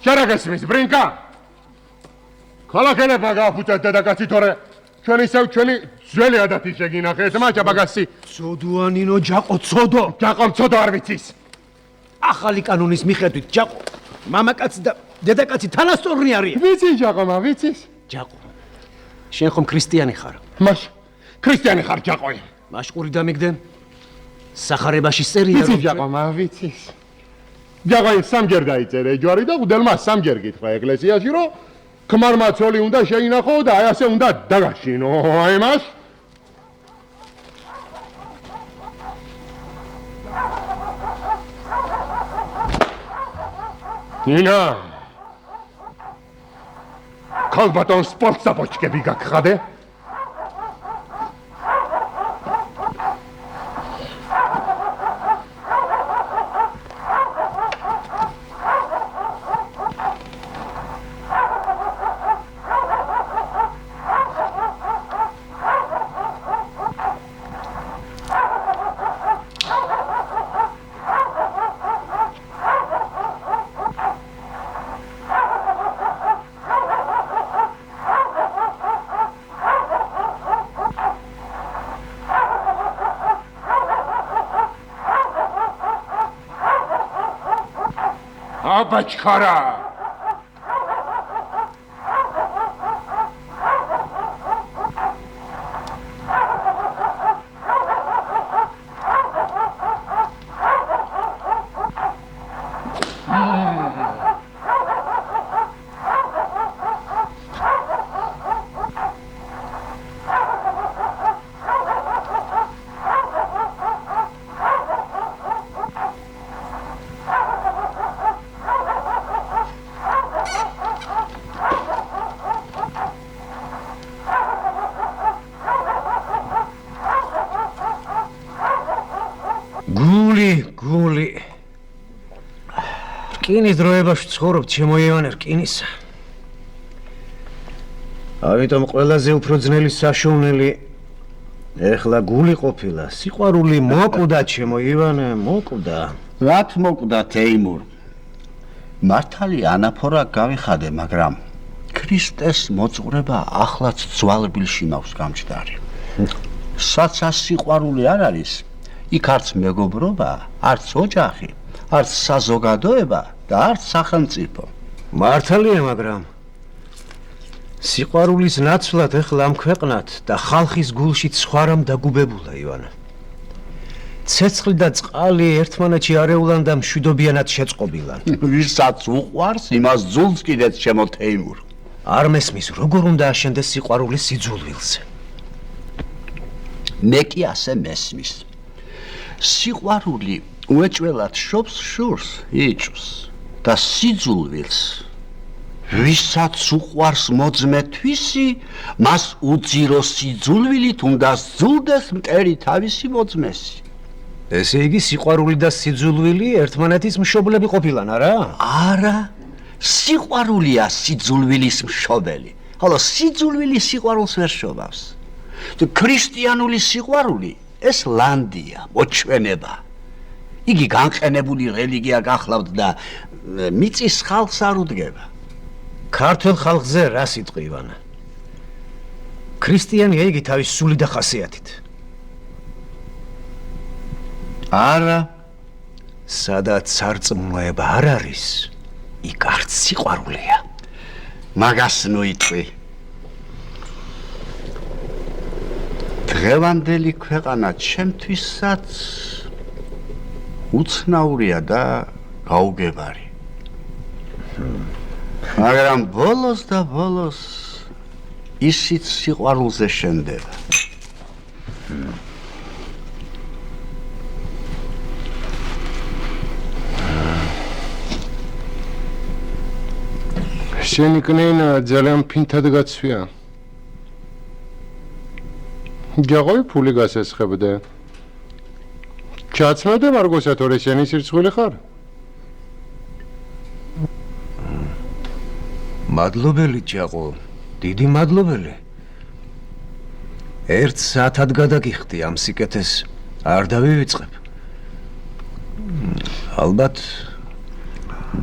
შენ რა გესმის, ბრინკა? ქალაქელებმა გააფუჭა დედაკაცი, თორე ჩვენ ისევ ჩვენი ძველი ადათი შეგინახეთ, მაჭა ბაგასი. ცოდუანინო ჯაყო, ცოდო. ჯაყო მცოდო არ ვიცის. ახალი კანონის მიხედვით ჯაყო, მამაკაცი და დედაკაცი თანასწორნი არიან. ვიცი ჯაყომა, ვიცის? ჯაყო. შენ ხომ ქრისტიანი ხარ? მას ქრისტიანი ხარ ჯაყოი. მაშყური დამიგდე. სახარებაში წერია ვიცი ჯაყომა, ვიცის. ჯაყოი სამჯერ დაიწერე ჯვარი და გუდელმა სამჯერ გითხრა ეკლესიაში, რომ ქმარმა ცოლი უნდა შეინახო და აი ასე უნდა დაგაშინო. აი მას ნინა ქალბატონ სპორტსაპოჩკები გაგხადე? აბაჩქარა გული რკინის დროებაში ცხოვრობ ჩემო ივანე რკინისა. ამიტომ ყველაზე უფრო ძნელი საშოვნელი ეხლა გული ყოფილა. სიყვარული მოკვდა ჩემო ივანე, მოკვდა. რაც მოკვდა თეიმურ. მართალი ანაფორა გავიხადე, მაგრამ ქრისტეს მოწყურება ახლაც ძვალბილში მაქვს გამჯდარი. საცა სიყვარული არ არის, იქ არც მეგობრობა, არც ოჯახი, არც საზოგადოება და არც სახელმწიფო. მართალია, მაგრამ სიყვარულის ნაცვლად ეხლა ამ ქვეყნად და ხალხის გულში ცხვარამ დაგუბებულა ივანე. ცეცხლი და წყალი ერთმანეთში არეულან და მშვიდობიანად შეწყობილან. ვისაც უყვარს, იმას ძულს კიდეც ჩემო თეიმურ. არ მესმის, როგორ უნდა აშენდეს სიყვარული სიძულვილზე. მე კი ასე მესმის. სიყვარული უეჭველად შობს შურს, იჭვს და სიძულვილს ვისაც უყვარს მოძმე თვისი, მას უძირო სიძულვილით უნდა ზულდეს მტერი თავისი მოძმესი. ესე იგი სიყვარული და სიძულვილი ერთმანეთის მშობლები ყოფილან, არა? არა, სიყვარულია სიძულვილის მშობელი, ხოლო სიძულვილი სიყვარულს ვერ შობავს. ქრისტიანული სიყვარული ეს ლანდია, მოჩვენება. იგი განყენებული რელიგია გახლავთ და მიწის ხალხს არ უდგება. ქართულ ხალხზე რა სიტყვი ივანე? ქრისტიანია იგი თავის სული და ხასიათით. არა, სადაც სარწმუნოება არ არის, იქ არც სიყვარულია. მაგას ნუიტყვი. დღევანდელი ქვეყანა ჩემთვისაც უცნაურია და გაუგებარი. მაგრამ ბოლოს და ბოლოს ისიც სიყვარულზე შენდება. შენი კნეინა ძალიან ფინთად გაცვია. ჯაყოი ფული გასესხებდე. ჩაცმევდე მარგოსა თორე შენი სირცხვილი ხარ? მადლობელი ჯაყო, დიდი მადლობელი. 1 საათად გადაგიხდი ამ სიკეთეს არ დავივიწყებ. ალბათ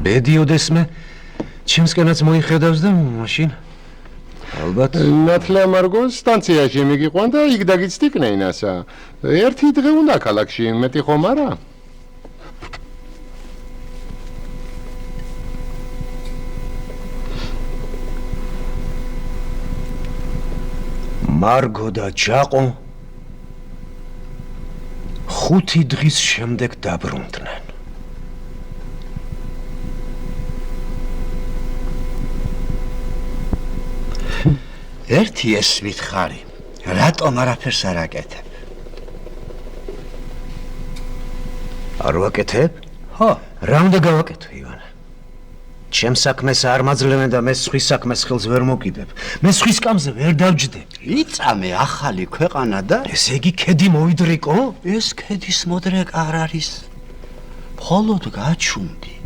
ბედიოდესმე ჩემსკენაც მოიხედავს და მაშინ ალბათ ნათლა მარგოს სტანციაში მიგიყვან და იქ დაგიცდიკნე ინასა. ერთი დღე უნდა ქალაქში, მეტი ხომ არა? მარგო და ჯაყო 5 დღის შემდეგ დაბრუნდნენ. ერთი ეს ვითხარი, რატომ არაფერს არ აკეთებ? არ ვაკეთებ? ხო, რა უნდა გავაკეთო, ივანე? ჩემს საქმეს არ მაძლევენ და მე სხვის საქმეს ხელს ვერ მოკიდებ. მე სხვის კამზე ვერ დავჯდები. იწამე ახალი ქვეყანა და ესე იგი ქედი მოვიდრიკო? ეს ქედის მოდრეკ არ არის. მხოლოდ გაჩუნდი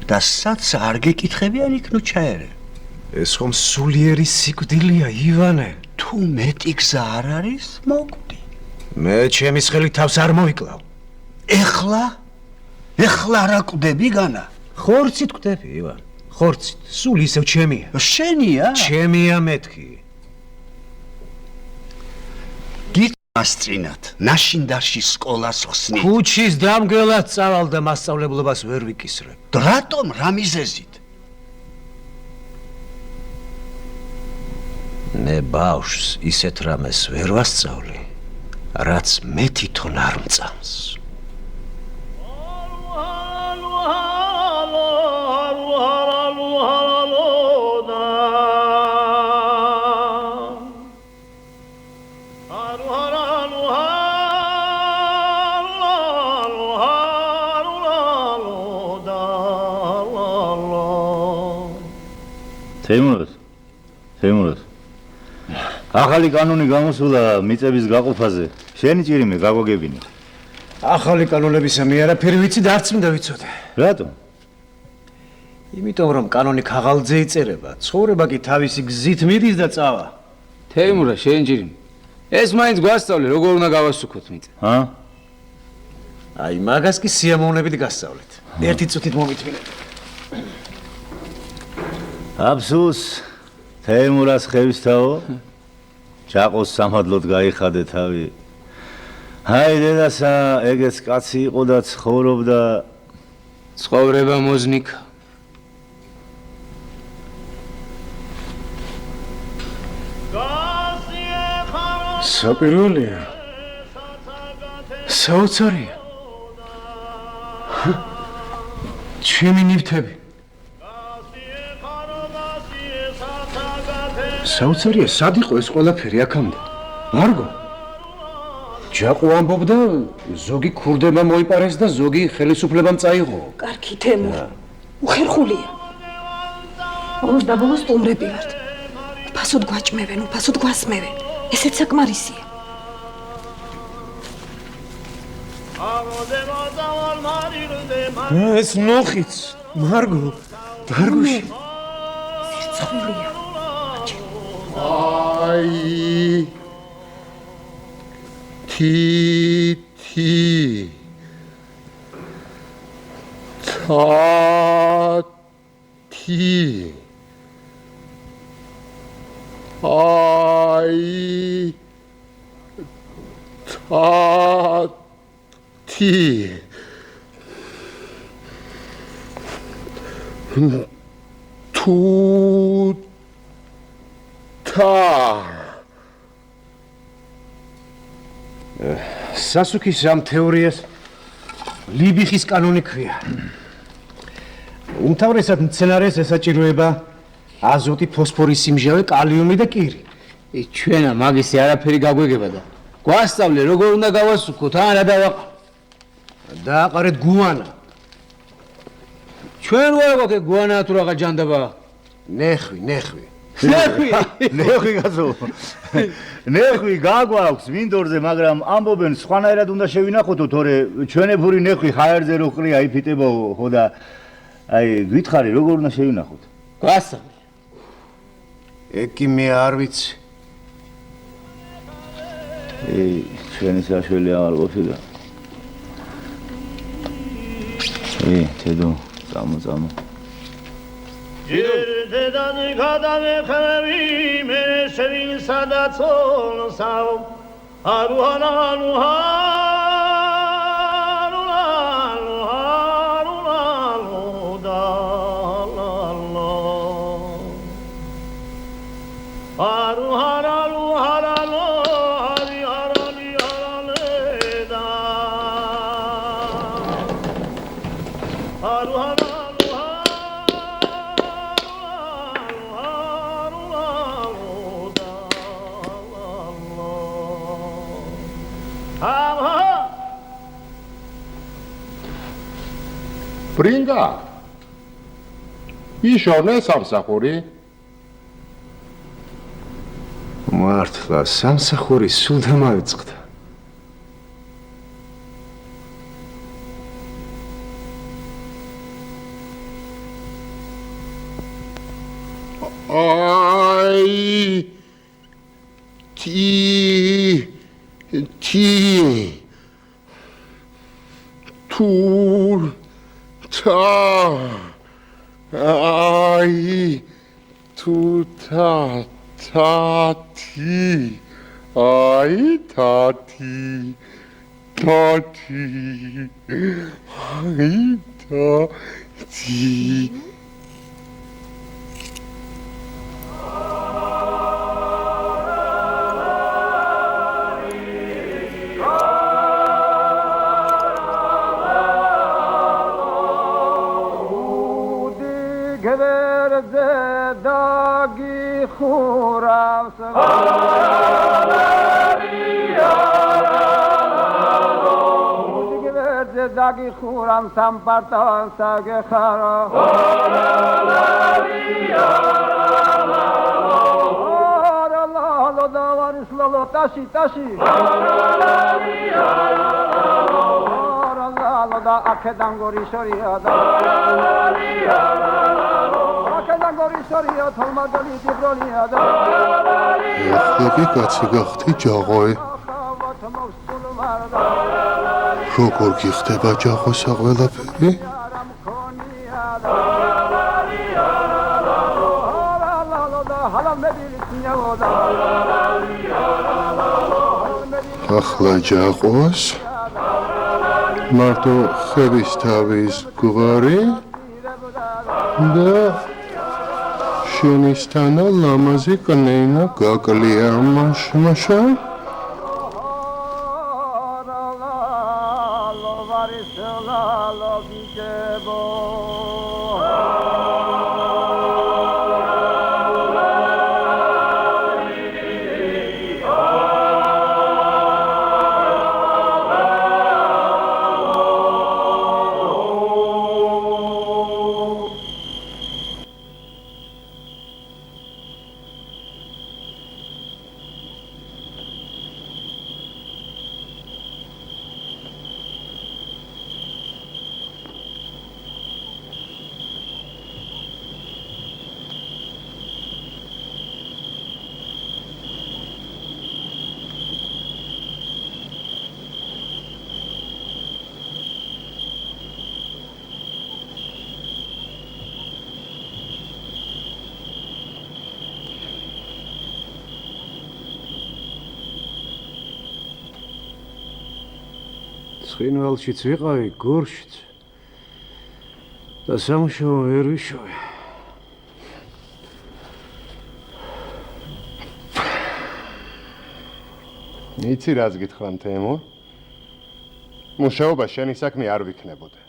და სადაც არ გეკითხებიან იქ ნუ ჩაერე. ეს ხომ სულიერი სიკვდილია, ივანე. თუ მეტი გზა არ არის, მოკვდი. მე ჩემის ხელით თავს არ მოვიკლავ. ეხლა რა კვდები განა? ხორცით კვდები, ივან. ხორცით, სულ ისევ ჩემია. შენია? ჩემია მეთქი. გიწასწინათ, ნაშინდარში სკოლას ხსნით. ქუჩის დამგველად წავალ და მასწავლებლობას ვერ ვიკისრებ. რატომ რა მიზეზით? მე ბავშვს ისეთ რამეს ვერ ვასწავლი, რაც მე თვითონ არ მწამს. თეიმურაზ ახალი კანონი გამოსულა მიწების გაყოფაზე. შენი ჭირიმე გაგოგებინე. ახალი კანონებისა მე არაფერი ვიცი და არც მინდა ვიცოდე. რატომ? იმიტომ რომ კანონი ქაღალდზე იწერება, ცხოვრება კი თავისი გზით მიდის და წავა. თეიმურა შენჯირი. ეს მაინც გვასწავლე როგორ უნდა გავასუქოთ მიწა. აი მაგას კი სიამოვნებით გასწავლეთ. ერთი წუთით მომითმინეთ. აფსუს თეიმურას ხევისთავო ჯაყოს სამადლოდ გაიხადე თავი. აი დედასა ეგეც კაცი იყო და ცხოვრობდა ცხოვრება მოზნიკა. საპირველია. საოცარია. ჩემი ნივთები. საოცარია, სად იყო ეს ყველაფერი აქამდე? მარგო. ჯაყო ამბობდა, ზოგი ქურდება მოიპარეს და ზოგი ხელისუფლებამ წაიღო. კარგი თემურ. უხერხულია. ბოლოს და ბოლოს სტუმრები ვართ. ფასოდ გვაჭმევენ, უფასოდ გვასმევენ. ესეც საკმარისია. ეს ნოხიც, მარგო, დარგუში. სირცხვილია. აი თი აი თუ სასუქის ამ თეორიას ლიბიხის კანონი ქვია. უმთავრესად მცენარეს ესაჭიროება აზოტი, ფოსფორი, სიმჟავე, კალიუმი და კირი. ჩვენა მაგისი არაფერი გაგვეგება და გვასწავლე როგორ უნდა გავასუქოთ, ან რა დავაყო. დააყარეთ გუანა. ჩვენ ვარ გვაქვს გუანა თუ რაღა ჯანდაბა. ნეხვი. ნეხვი კაცო. ნეხვი გაგვაქვს მინდორზე, მაგრამ ამბობენ სხვანაირად უნდა შევინახოთო, თორე ჩვენებური ნეხვი ხაერზე რო ყრია იფიტებაო, ხო და აი გითხარი როგორ უნდა შევინახოთ? გვასწავლე. ეგ კი მე არ ვიცი. ჩვენი საშველი აღარ ყოფი და თედო წამო ერთედან გადამეხრები მე შევინ სადაცოლსავ ბრინგა იშოვნე სამსახური მართლა სამსახური სულ დამავიწყდა. აი თათი Dagi khuram samparta sage khara lo davaris lo tashi lo da akedan gori shoria da akedan gori shoria tholmadali dibronia da ეხლა კაცი გახდი ჯაღვე როგორ გიხდება ჯაღვესა ყველაფერი? ახლა ჯაყვას მარტო ხევის თავის გვარი და შენისთანა ლამაზი კნეინა გაკლია მაშა ცხინვალშიც ვიყავი, გორშიც და სამუშაო ვერ ვიშოვე. იცი რას გითხრან თემო? მუშაობა შენი საქმე არ ვიქნებოდე.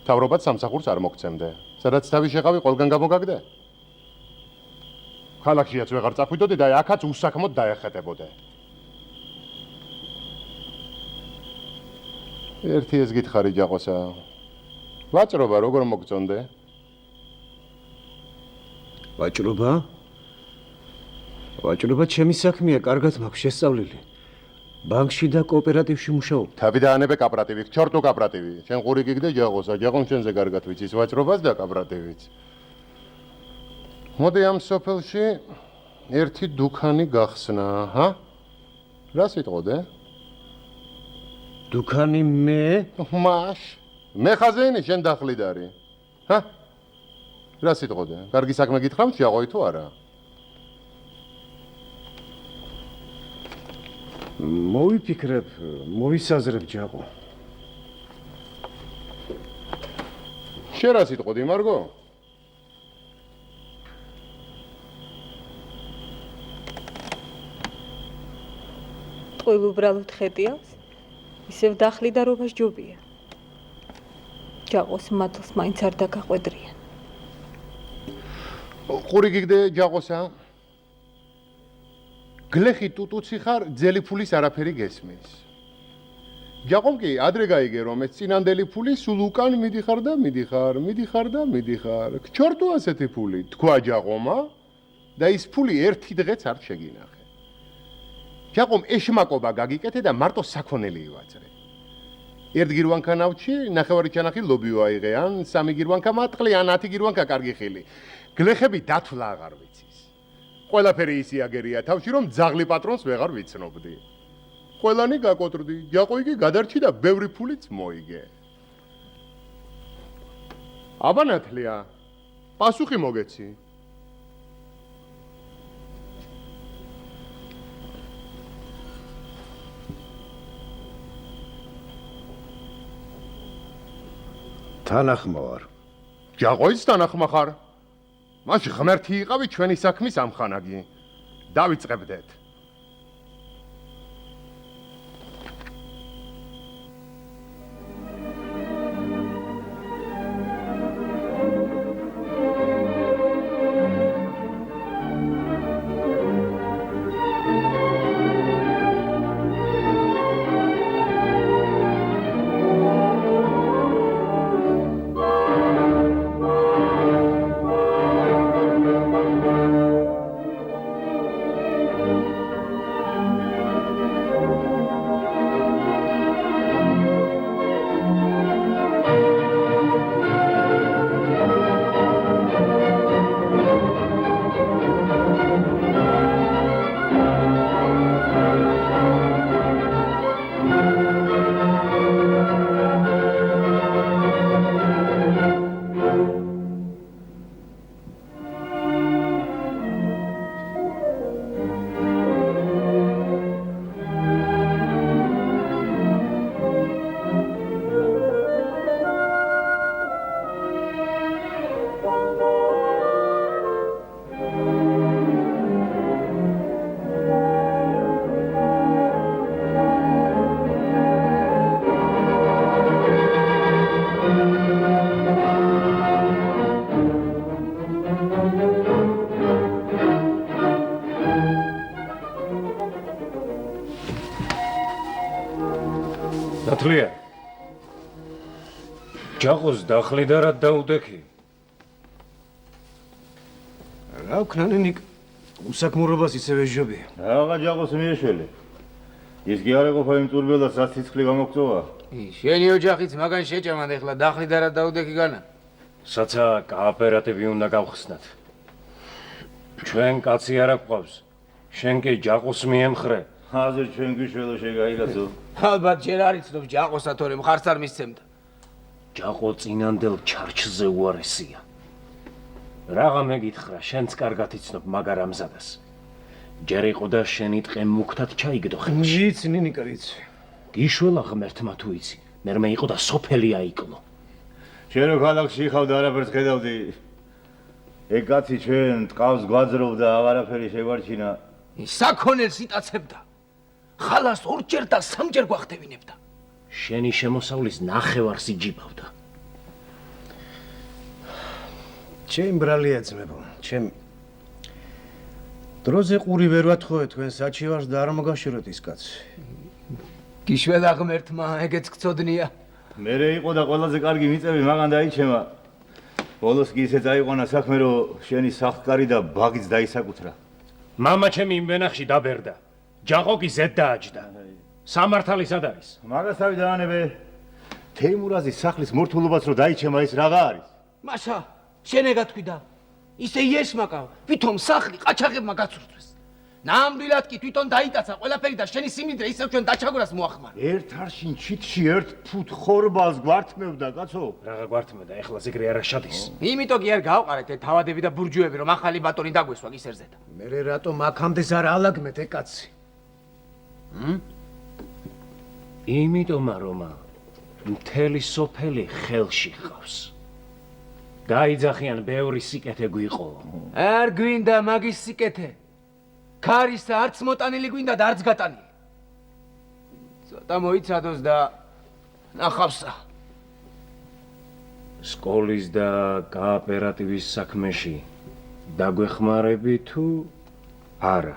თავრობაც სამსახურს არ მოგცემდე. სადაც თავი შეყავი ყველგან გამოგაგდე? ქალაქშიაც ვეღარ წახვიდოდე და აქაც უსაქმოდ დაეხეტებოდე. ერთი ეს გითხარი ჯაყოსა. ვაჭრობა როგორ მოგწონდე? ვაჭრობა? ვაჭრობა ჩემი საქმეა, კარგად მაქვს შესწავლილი. ბანკში და კოოპერატივში მუშაობ. თავიდანებე კოოპერატივი, ჩორტო კოოპერატივი. შენ ყური გიგდე ჯაღოსა, ჯაღონ შენზე კარგად ვიცის ვაჭრობას და კოოპერატივიც. მოდი ამ სოფელში ერთი დუქანი გახსნა, ჰა? რა სიტყოდე? დუქანი მე? მაშ. მე ხაზენი შენ დახლიდარი. ჰა? რა სიტყოდე? კარგი საქმე გითხრამთ ჯაღოი თუ არა? მოვიფიქრებ, მოვისაზრებ ჯაყო. შენ რა სიტყოდი, მარგო? ტყუილ უბრალოდ ხედიავს, ისევ დახლიდარობას ჯობია. ჯაყოს მადლს მაინც არ დაგაყვედრიან. ყური გიგდე ჯაღოსა? გლეხი ტუტუცი ხარ, ძელი ფულის არაფერი გესმის. ჯაყომ კი ადრე გაიგე რომ ეს წინანდელი ფული სულ უკან მიდიხარ და მიდიხარ. ჩორტო ასეთი ფული, თქვა ჯაყომა და ის ფული ერთი დღეც არ შეგინახე. ჯაყომ ეშმაკობა გაგიკეთე და მარტო საქონელი ივაძრე. ერთ გირვანკა ნავჩი, ნახევარი ჩანახი ლობიო აიღე, ან სამი გირვანკა მატყლი, ან 10 გირვანკა კარგი ხილი. გლეხები დათვლა აღარ ვიცის. ყველაფერი ისი აგერია თავში რომ ძაღლი პატრონს ვეღარ ვიცნობდი. ყველანი გაკოტრდი, ჯაყო იგი გადარჩი და ბევრი ფულიც მოიგე. აბა ნათლია, პასუხი მოგეცი. თანახმა ვარ. ჯაყოიც თანახმა ხარ. მაშინ ღმერთი იყავი ჩვენი საქმის ამხანაგი. დავიწყებდეთ. ნათლია. ჯაყოს დახლიდა რა დაუდექი. რა ვქნანენიკ უსაქმურობას ისევ ეჟობია. რაღა ჯაყოს მიეშველე. ის კი არ ეყოფა იმ წურბელას, რაც ციცხვი გამოგწოვა. შენი ოჯახიც მაგან შეჭამად ეხლა დახლიდა რა დაუდექი განა. საცა კოოპერატივი უნდა გავხსნათ. ჩვენ კაცი არ აქვს. შენ კი ჯაყოს მიემხრე. აზერ ჩვენ გიშველო შეგაიგაცო. ალბათ ჯერ არ იცნობს ჯაყოსა თორე მხარს არ მისცემდა. ჯაყო წინანდელ ჩარჩზე უარესია. რაღა მეკითხრა, შენც კარგად იცნობ მაგარ ამზადას. ჯერ იყო და შენი ტყე მუქთად ჩაიგდო ხელში. ვიცი, ნინიკა, ვიცი. გიშველა ღმერთმა თუ იცი, მერმე იყო და სოფელი აიკლო. შენ რო ქალაქში ხავდა არაფერს ხედავდი. ეგ კაცი ჩვენ ტყავს გვაძრობდა, აღარაფერი შევარჩინა. საქონელს იტაცებდა. ხალას ორჯერ და სამჯერ გვახტევინებდა. შენი შემოსავლის ნახევარს იჯიბავდა. ჩემ ბრალია ძმებო, ჩემ დროზე ყური ვერ ვათხოვე თქვენ საჩივარს და არ მოგაშოროთ ის კაცი. გიშველა ღმერთმა ეგეც გწოდნია. მერე იყო და ყველაზე კარგი მიწევი მაგან დაიჩემა. ბოლოს კი ისე წაიყვანა საქმე, რომ შენი სახკარი და ბაგიც დაისაკუთრა. მამა ჩემი იმ ვენახში დაბერდა. ჯაყო კი ზედ დააჯდა. სამართალი სად არის? მაგასავი დაანებე თეიმურაზის სახლის მორთულობას რო დაიჩემა ის რაღა არის? მაშა, შენე გათქვიდა. ისე იესმაკა, ვითომ სახლი ყაჩაღებმა გაცურთვეს. ნამდვილად კი თვითონ დაიკაცა ყველაფერი და შენი სიმდიდრე ისევ ჩვენ დაჩაგვრას მოახმარა. ერთ არშინ ჩიტში ერთ ფუტ ხორბალს გვართმევდა, კაცო. რაღა გვართმევდა, ეხლა ზიგრე არა შადის. იმიტომ კი არ გავყარეთ ეს თავადები და ბურჯუები, რომ ახალი ბატონი დაგვესვა გისერზეთ. მე რატომ აქამდე ზარ ალაგმეთ ე კაცი? იმიტომ რომ მთელი სოფელი ხელში ყავს. გაიძახიან ბევრი სიკეთე გვიყო. არ გვინდა მაგის სიკეთე. ქარისა არც მოტანილი გვინდა და არც გატანილი. ცოტა მოიცადოს და ნახავსა. სკოლის და გაოპერატივის საქმეში დაგვეხმარები თუ არა?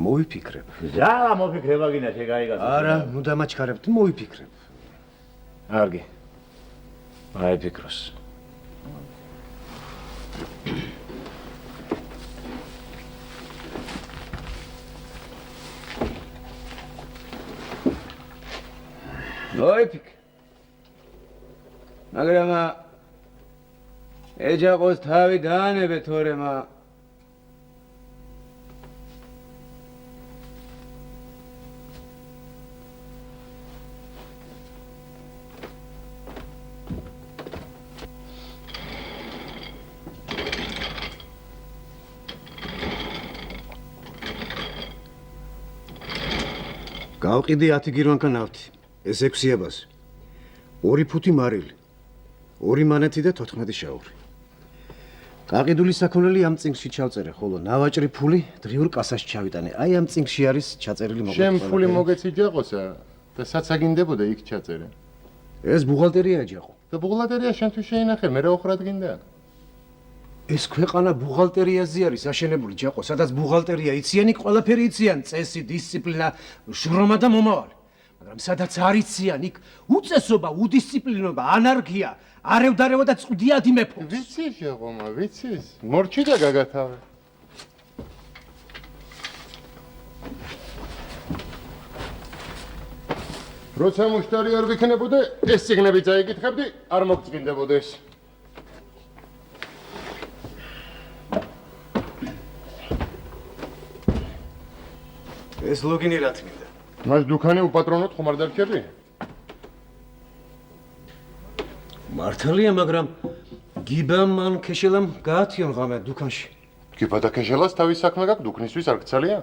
მოიფიქრებ. ზალა მოფიქრება გინდა შეგაიგას. არა, ნუ დამაჩქარებთ, მოიფიქრებ. კარგი. აიფიქროს. მოიფიქრე. მაგრამ ეჯაყოს თავი დაანებე თორემა გავყიდე 10 გირვანკა ნავთი. ეს 6 აბაზი. 2 ფუთი მარილი. 2 მანეთი და 14 შაური. გაყიდული საქონელი ამ წინგში ჩავწერე, ხოლო ნავაჭრი ფული დღიურ კასაში ჩავიტანე. აი ამ წინგში არის ჩაწერილი მოგეთ. შენ ფული მოგეცი ჯაყოსა და საცაგინდებოდა იქ ჩაწერე. ეს ბუღალტერია ჯაყო. და ბუღალტერია შენთვის შეინახე, მე რა ოხრად გინდა? ეს ქვეყანა ბუღალტერიაზე არის აშენებული ჯაყო, სადაც ბუღალტერია იციანი, ყველაფერი იციან, წესი, დისციპლინა, შრომა და მომავალი. მაგრამ სადაც არ იციან, იქ უწესობა, უდისციპლინობა, ანარქია, არევდარევა და წვდიადი მეფო. ვიცი ჯაყომა, ვიცის? მორჩი და გაგათავე. როცა მუშტარი არ ვიქნებოდე, ეს ციგნები წაიკითხებდი, არ მოგწმინდებოდეს. ეს ლოგინი რა თქმა. მას დუქანი უპატრონოთ ხომ არ დარჩები? მართალია, მაგრამ გიბამ ან ქეშელამ გაათიონ ღამე დუქანში. გიბა და ქეშელას თავის საქმე გაქვს, დუქნისთვის არ გცალია?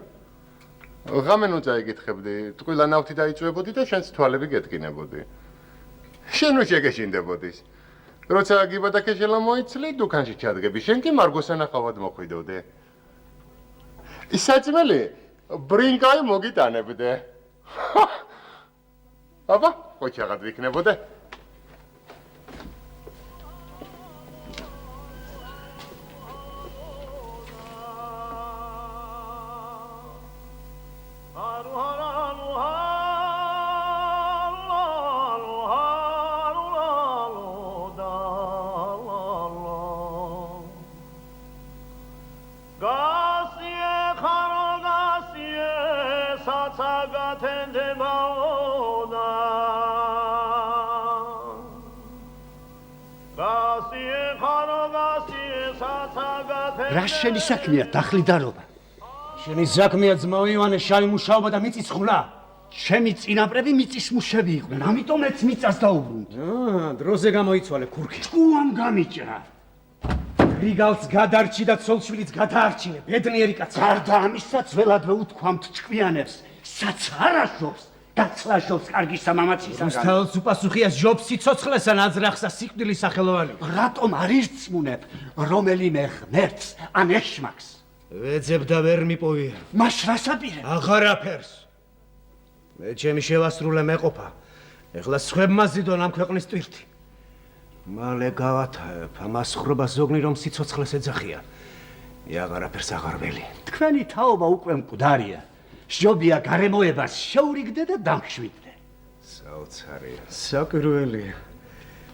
ღამე ნუ წაიკითხებდი, ტყუილა ნავთი დაიწვებოდი და შენს თვალები გეტკინებოდი. შენ უ შეგეშინდებოდის. როცა გიბა და ქეშელა მოიცლი, დუქანში ჩადგები, შენ კი მარგოს ანახავად მოხვიდოდე. ის საჭმელი ბრინკაი მოგიტანებდე. აბა, ხოჭაღად ვიქნებოდე. რა შენი საქმეა დახლიდარობა? შენი საქმეა ძმაო ივანე შავი მუშაობა და მიწის ხულა. ჩემი წინაპრები მიწის მუშები იყვნენ, ამიტომ ეც მიწას დაუბრუნდ. დროზე გამოიცვალე ქურქი. ჭკუამ გამიჭრა. რიგალს გადარჩი და ცოლშვილიც გადაარჩინე, ბედნიერი კაცი. გარდა ამისა ძველადვე უთქვამთ ჭკვიანებს, საც არაშობს, გაცლაშობს კარგი სამამაცისაგან. რუსთაველს უპასუხია ჟობს სიცოცხლესა ნაძრახსა სიკვდილის სახელოვანი. რატომ არ ირწმუნებ რომელიმე ღმერთს ან ეშმაკს? ვეძებ და ვერ მიპოვია. მას რას აპირებ? აღარაფერს. მე ჩემი შევასრულე მეყოფა. ეხლა სხვებმა ზიდონ ამ ქვეყნის ტვირთი. მალე გავათაებ ამას ხრობა ზოგნი რომ სიცოცხლეს ეძახიან. აღარაფერს აღარ ველი. თქვენი თაობა უკვე მკვდარია. შობია გარემოებას შეურიგდე და დამშვიდდე. საოცარია. საკვირველია.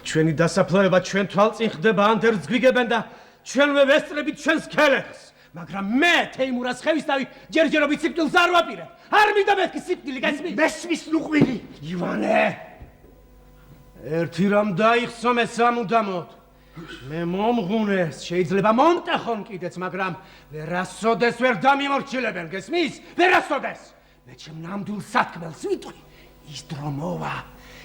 ჩვენი დასაფლავება ჩვენ თვალწინ ხდება, ანდერს გვიგებენ და ჩვენვე ვესწრებით ჩვენს ქელებს. მაგრამ მე თეიმურას ხევისთავი ჯერჯერობით სიკვდილს არ ვაპირებ. არ მინდა მეთქი სიკვდილი, გესმის? მესმის ნუყვილი. ივანე! ერთი რამ დაიხსო მე სამუდამოდ. მე მომღუნეს, შეიძლება მომტეხონ კიდეც, მაგრამ ვერასოდეს ვერ დამიმორჩილებენ, გესმის? ვერასოდეს! მე ჩემ ნამდვილ სათქმელს ვიტყვი, ის დრო მოვა.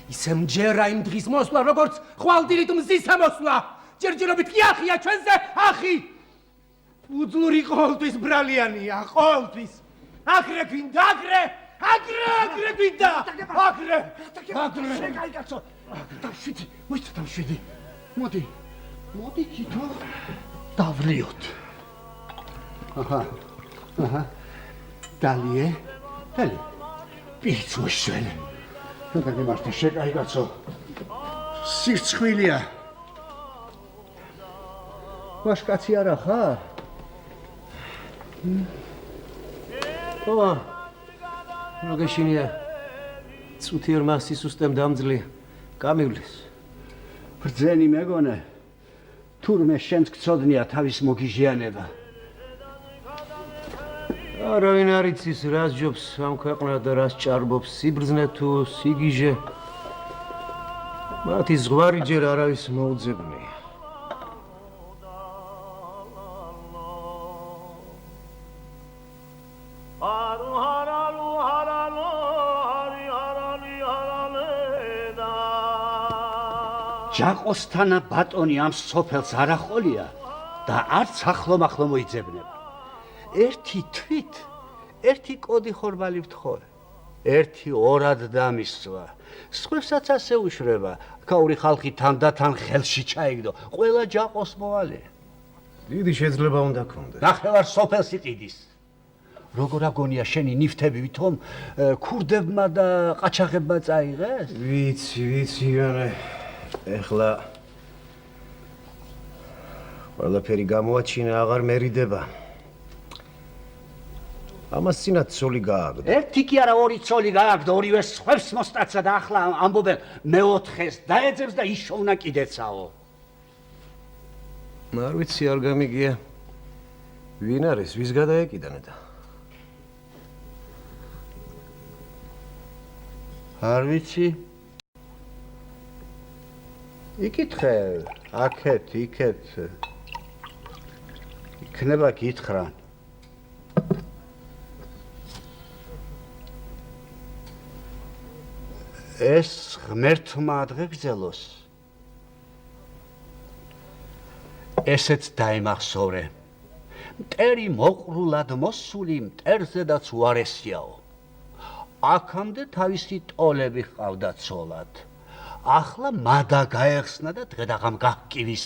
ისე მჯერა იმ დღის მოსვლა, როგორც ხვალდილით მზისა მოსვლა. ჯერჯერობით კი ახია ჩვენზე, ახი! უძლური ყოველთვის ბრალიანია, ყოველთვის. აგრე გვინდა, აგრე გვინდა! აგრე! შეგაიკაცო. დავშვიდი, მოიცა დავშვიდი. მოდი თითო დავრიოთ. აჰა. დალიე. პირიც მოშველე. შეგაი მართლა შეგაიკაცო. სირცხვილია. ვაშკაცი არა ხარ? მოგეშინია. წუთიერ მასის უსტემ დამძლია. გამივლის. ბრძენი მეგონე. თურმე შენც გწოდნია თავის მოგიჟიანება. არავინ არ იცის რას ჯობს ამ ქვეყნად და რას ჭარბობს სიბრძნე თუ სიგიჟე. მათი ზღვარი ჯერ არავის მოუძებნია. ჯაყოსთანა ბატონი ამ სოფელს არ ახოლია და არც ახლომახლო მოიძებნება. ერთი თვით, ერთი კოდი ხორბალი ვთხოვე. ერთი ორად დამისვა. სხვებსაც ასე უშრება. ქაური ხალხი თანდათან ხელში ჩაიგდო. ყველა ჯაყოს მოვალე. დიდი შეძლება უნდა გქონდეს. ნახევარ სოფელს იყიდის. როგორ აგონია შენი ნიფთები ვითომ ქურდებმა და ყაჩაღებმა წაიღეს? ვიცი, იანე. ეხლა ყველაფერი გამოაჩინა, აღარ მერიდება. ამას წინათ ცოლი გააგდო. ერთი კი არა, ორი ცოლი გააგდო, ორივე სხვებს მოსტაცა და ახლა ამბობენ მეოთხეს დაეძებს და იშოვნა კიდეცაო. არ ვიცი, არ გამიგია. ვინ არის, ვის გადაეკიდანა და? არ ვიცი. იკითხე, აქეთ, იქეთ. იქნება გითხრან. ეს ღმერთმა ადგეგზელოს. ესეც დაემახსოვრე. მტერი მოყრულად მოსული მტერსედაც უარესიაო. აქამდე თავისი ტოლები ჰყავდა ცოლად. ახლა მადა გაეხსნა და დღედაღამ გაჰკივის.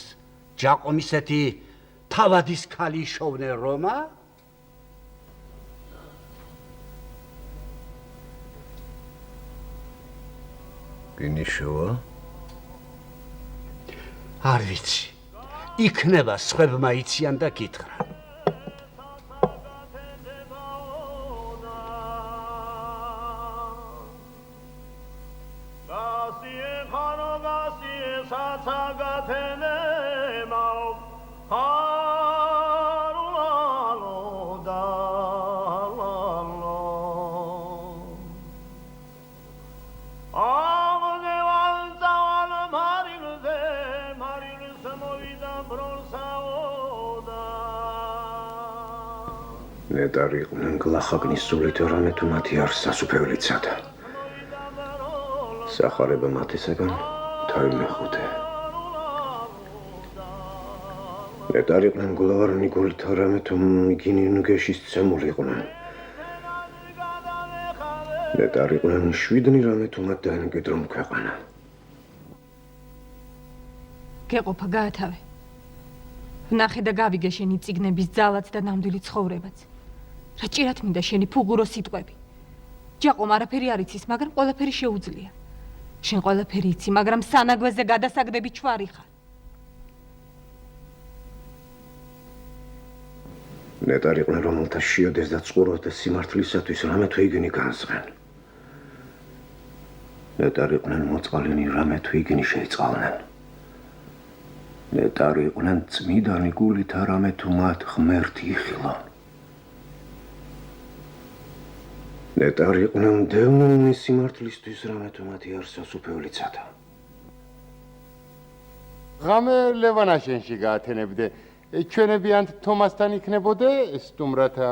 ჯაყომისეთი თავადის ქალი იშოვნე რომა? გინიშოვა? არ ვიცი. იქნება სხვებმა იციან და გითხრან. ნეტარი იყვნენ გლახაგნის სულით რამე თუ მათი არ სასუფევლიცადა. სახარება მათისაგან თავი მეხუთე. ნეტარი იყვნენ გულავარნი გულით რამე თუ მიგინი ნუგეშის ცემული იყვნენ. ნეტარი იყვნენ შვიდნი რამე თუ მათ დაენგედრომ ქვეყანა. გეყოფა გაათავე. ვნახე და გავიგე შენი წიგნების ძალაც და ნამდვილი ცხოვრებაც. რა ჭირათ მინდა შენი ფუღურო სიტყვები. ჯაყომ არაფერი არ იცის, მაგრამ ყველაფერი შეუძლია. შენ ყველაფერი იცი, მაგრამ სანაგვეზე გადასაგდები ჩვარი ხარ. ნეტარი იყვნენ რომელთა შიოდეს და წყუროს და სიმართლისათვის რამე თუ იგინი განსღენ. ნეტარი იყვნენ მოწყალენი რამე თუ იგინი შეიწყალნენ. ნეტარი იყვნენ წმიდანი გულით არამე თუ მათ ღმერთი იხილონ. ნეტარი იყვნენ დევნილნი სიმართლისთვის რამე თუ მათი არსოს უფევლიცადა. ღამე ლევანაშენში გაათენებდე. ჩვენებიანთ თომასთან იქნებოდე სტუმრათა.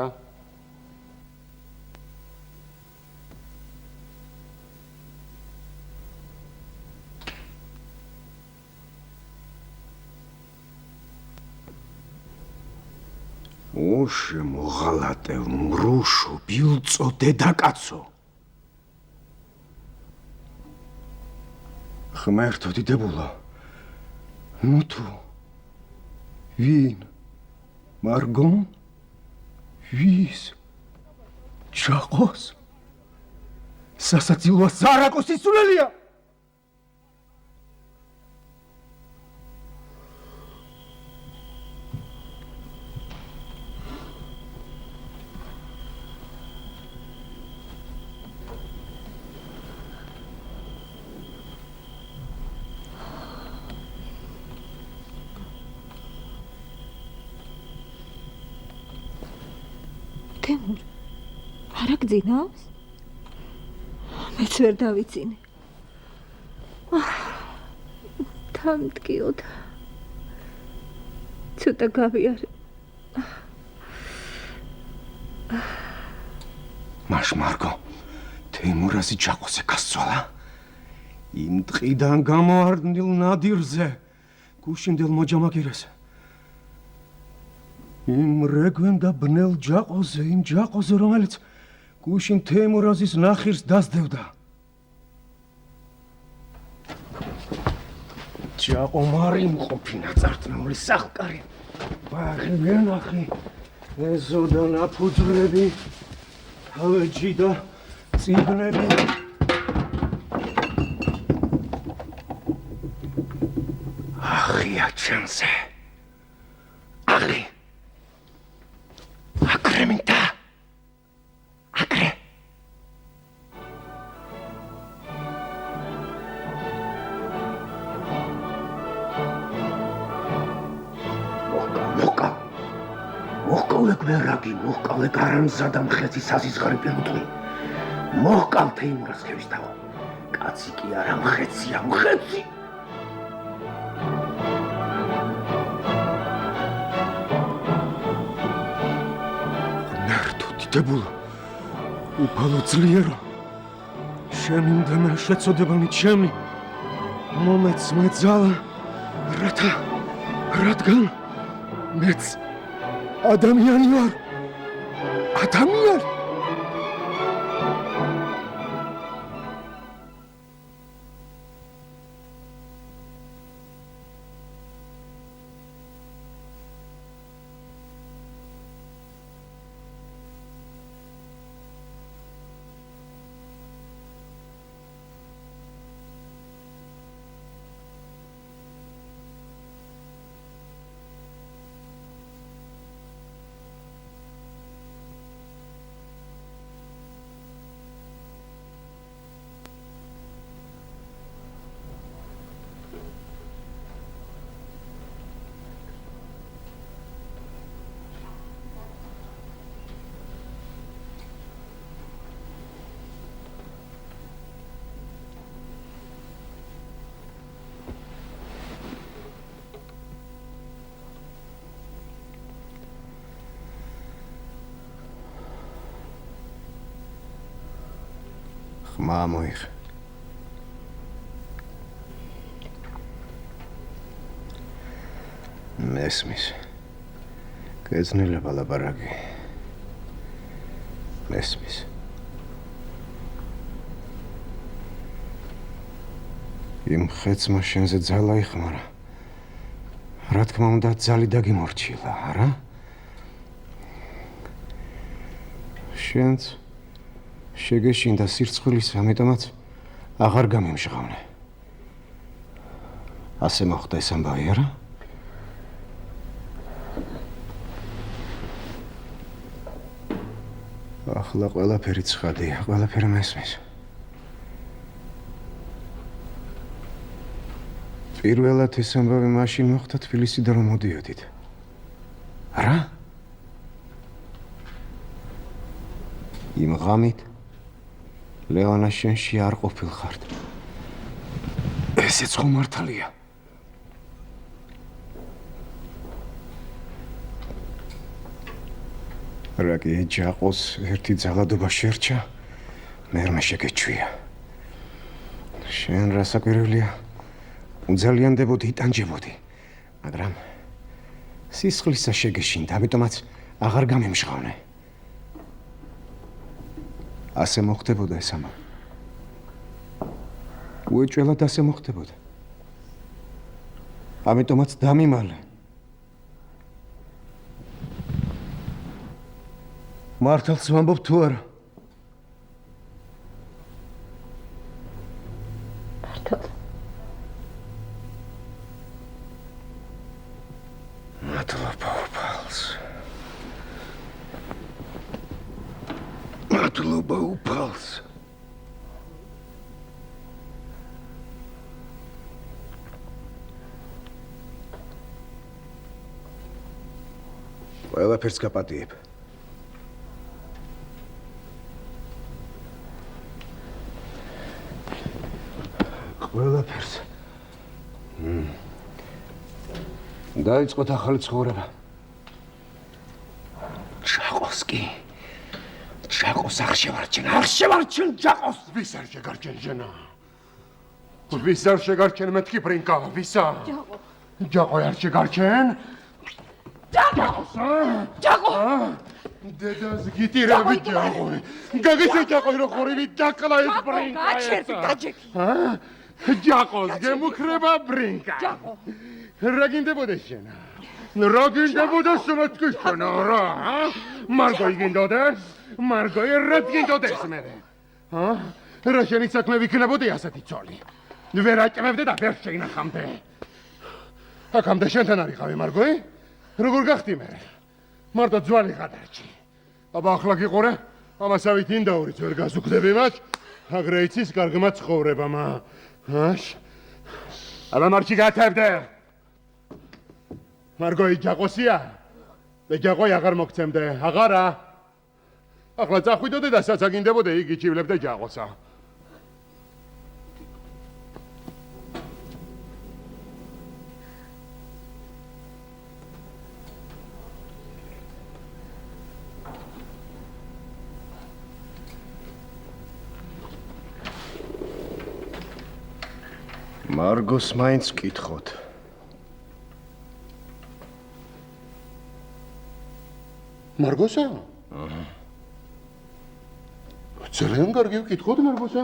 ოშე მოღალატე მრუშო ბილწო დედაკაცო. ღმერთო დიდებულა. ნუ თუ ვინ? მარგონ? ვის? ჩაყოს? სასაცილოა სარაკოს ისულელია? არა გძინავს? მეც ვერ დავიცინე. დამტკიოდა. ცოტა გავიარე. მაშ მარგო, თემურაზი ჩაყოსე გასწვალა. იმ დღიდან გამოარდნილ ნადირზე, გუშინდელ მოჯამაგირეს. იმ რეგვენ და ბნელ ჯაყოზე, იმ ჯაყოზე, რომელიც გუშინ თემურაზის ნახირს დასდევდა. ჯაყო მარი მყოფინა წარწმული სახკარი. ბაღი ვენახი, ეზოდა ნაფუძვლები, თავეჯი და წიგნები. ახია ჩანზე. ახი. აკრე მინდა. აკრე. მოჰყავლე გვერაგი, მოჰყავლე გარანზა და მხეცი საზიზღარი პირუტყვი. მოჰყავ თეიმურას ხევისთავო. კაცი კი არა მხეცია, მხეცი. დებულა, უფალო ძლიერო, შენი მდემა შეწოდებანი ჩემი, მომეც მეძალა, რადგან მეც ადამიანი ვარ, ადამიანი. ხმა მოიხ. მესმის. გეძნილება ლაპარაკი. მესმის. იმ ხეცმა შენზე ძალა იხმარა. რა თქმა უნდა ძალი დაგიმორჩილა, არა? შენც შეგეშინდა სირცხვილის, ამიტომაც აღარ გამიმჟღავნე. ასე მოხდა ეს ამბავი, არა? ახლა ყველაფერი ცხადია, ყველაფერი მესმის. პირველად ეს ამბავი მაშინ მოხდა თბილისიდან რომ მოდიოდით. რა? იმ ღამით ლეონა შენში არ ყოფილხართ. ესეც ხომ მართალია? რაგი ეჯაყოს ერთი ძალადობა შერჩა, მერმე შეგეჩვია. შენ რა საკვირველია? უძალიანდებოდი, იტანჯებოდი, მაგრამ სისხლისა შეგეშინდა, ამიტომაც აღარ გამემშღავნე. ასე მოხდებოდა ეს ამა. უეჭველად ასე მოხდებოდა. ამიტომაც დამიმალე. მართალს ვამბობ თუ არა? მართალს. მადლობა უფალს. მადლობა უფალს. ყველაფერს გაპატიებ. ყველაფერს. დაიწყოთ ახალი ცხოვრება. ჯაყოს კი. ჯაყოს არ შევარჩენ ჯაყოს. ვის არ შეგარჩენ ჟენა? ვის არ შეგარჩენ მეთქი ბრინკა? ვისა? ჯაყო. ჯაყო არ შეგარჩენ? ჯაყო. დედას გიტირები ჯაყო. გაგიცე ჯაყო რო ხორივი დაკლა ეს ბრინკა. გაჩერდი დაჯექი. ჯაყოს გემუქრება ბრინკა. ჯაყო. რა გინდებოდა შენა? რა გინდებოდა შემოთქვი შენა რა? მარგო იგინდოდეს? მარგო რა გინდოდეს მე? რა შენი საქმე ვიქნებოდი ასეთი ცოლი? ვერ აჭმევდე და ვერ შეინახამდე. აქამდე შენთან არიყავი მარგოი? როგორ გახდი მე? მარტო ძვალი გადარჩი. აბა ახლა გიყურე? ამასავით ინდაურიც ვერ გაზუგდები მას. აგრე იცის კარგმა ცხოვრებამ. აბა მარჩი გათევდე. მარგოი ჯაყოსია? და ჯაყოი აღარ მოგცემდე, აღარა? ახლა წახვიდოდე და საცაგინდებოდე იგი ჩივლებდე ჯაყოსა. მარგოს მაინც ვკითხოთ. მარგოსა? ძალიან კარგი ვკითხოთ მარგოსა.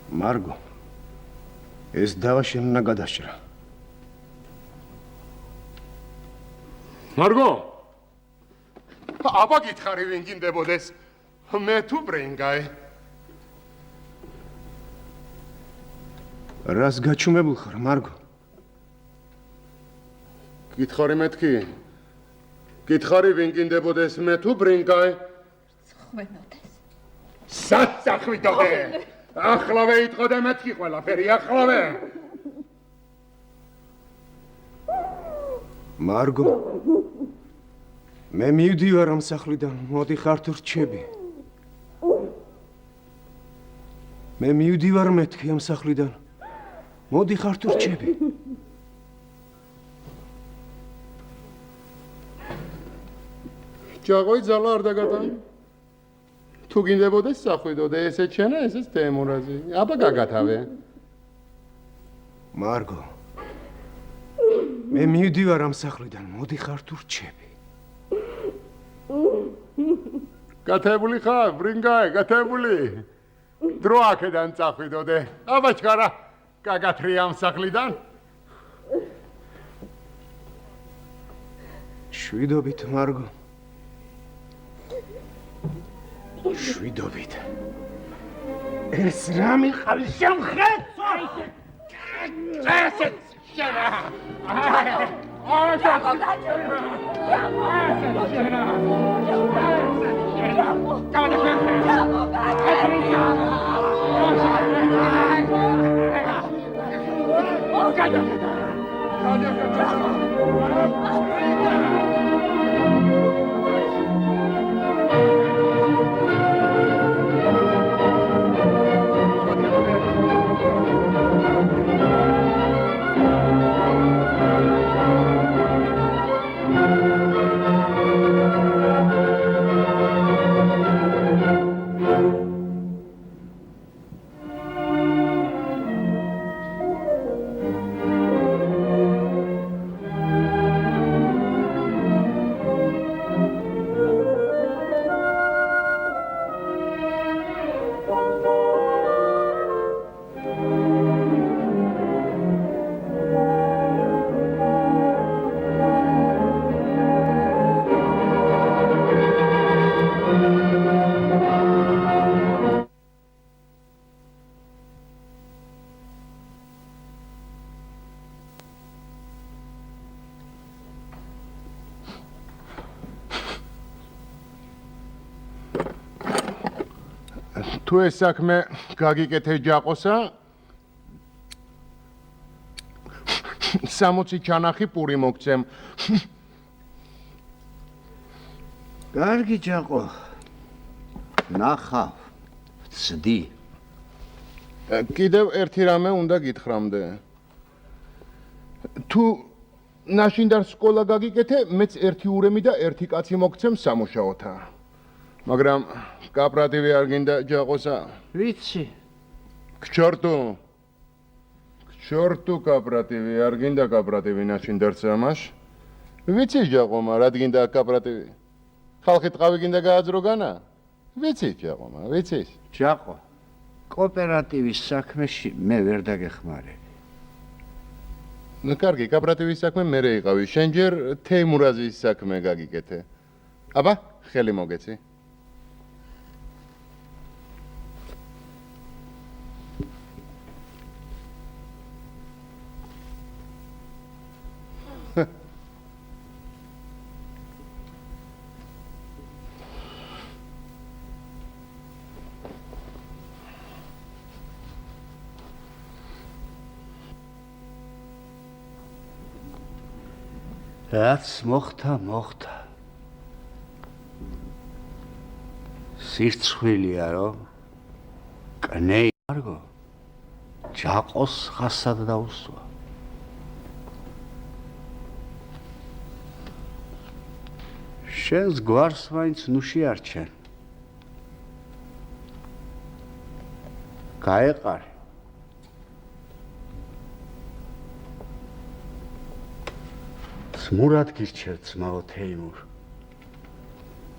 მარგო, ეს დავა შენ უნდა გადასჭრა. მარგო? აბა გითხარი ვინ გინდებოდეს? მე თუ ბრინგაი? რას გაჩუმებულ ხარ, მარგო? გითხარი მეთქი? გითხარი ვინ გინდებოდეს მე თუ ბრინგაი? ხვენოდეს. საცახვიდოდე. ახლავე იტყოდე მეთქი ყველაფერი, ახლავე. მარგო, მე მივდივარ ამ სახლიდან, მოდი ხარ თუ რჩები. მე მივდივარ მეთქი ამ სახლიდან, მოდი ხარ თუ რჩები. ჯაყოი ძალა არ დაგატანი? თუ გინდებოდეს სახვიდოდე, ესე ჩენა, ესეც თემურაზი. აბა გაგათავე. მარგო, მე მივდივარ ამ სახლიდან, მოდი ხარ თუ რჩები. გათებული ხარ, ბრინგაი, გათებული. დრო აქედან წახვიდოდე. აბა ჩქარა, გაგათრია ამ სახლიდან. შვიდობით, მარგო. შვიდობით. ეს რა მიყავი შემხეცო? ესეც შენა. ჯაყო. თუ ეს საქმე გაგიკეთე ჯაყოსა 60 ჩანახი პური მოგცემ. კარგი ჯაყო. ნახავ. ცდი. კიდევ ერთი რამე უნდა გითხრამდე. თუ ნაშინდარ სკოლა გაგიკეთე, მეც ერთი ურემი და ერთი კაცი მოგცემ სამუშაოთა. მაგრამ კოოპერატივი არ გინდა ჯაყოსა? ვიცი. ქჩორტუ კოოპერატივი არ გინდა კოოპერატივი ნაშინდარს ამაშ? ვიცი ჯაყომა, რად გინდა კოოპერატივი? ხალხი ტყავი გინდა გააძრო განა? ვიცი ჯაყომა, ვიცი. ჯაყო. კოოპერატივის საქმეში მე ვერ დაგეხმარები. ნუ კარგი, კოოპერატივის საქმე მერე იყავი. შენ ჯერ თეიმურაზის საქმე გაგიკეთე. აბა, ხელი მოგეცი. რაც მოხდა. სირცხვილია რომ კნეი მარგო ჯაყოს ხასად დაუსვა. შენს გვარს მაინც ნუ შეარჩენ. გაეყარე. მურად გირჩევ ძმაო თეიმურ.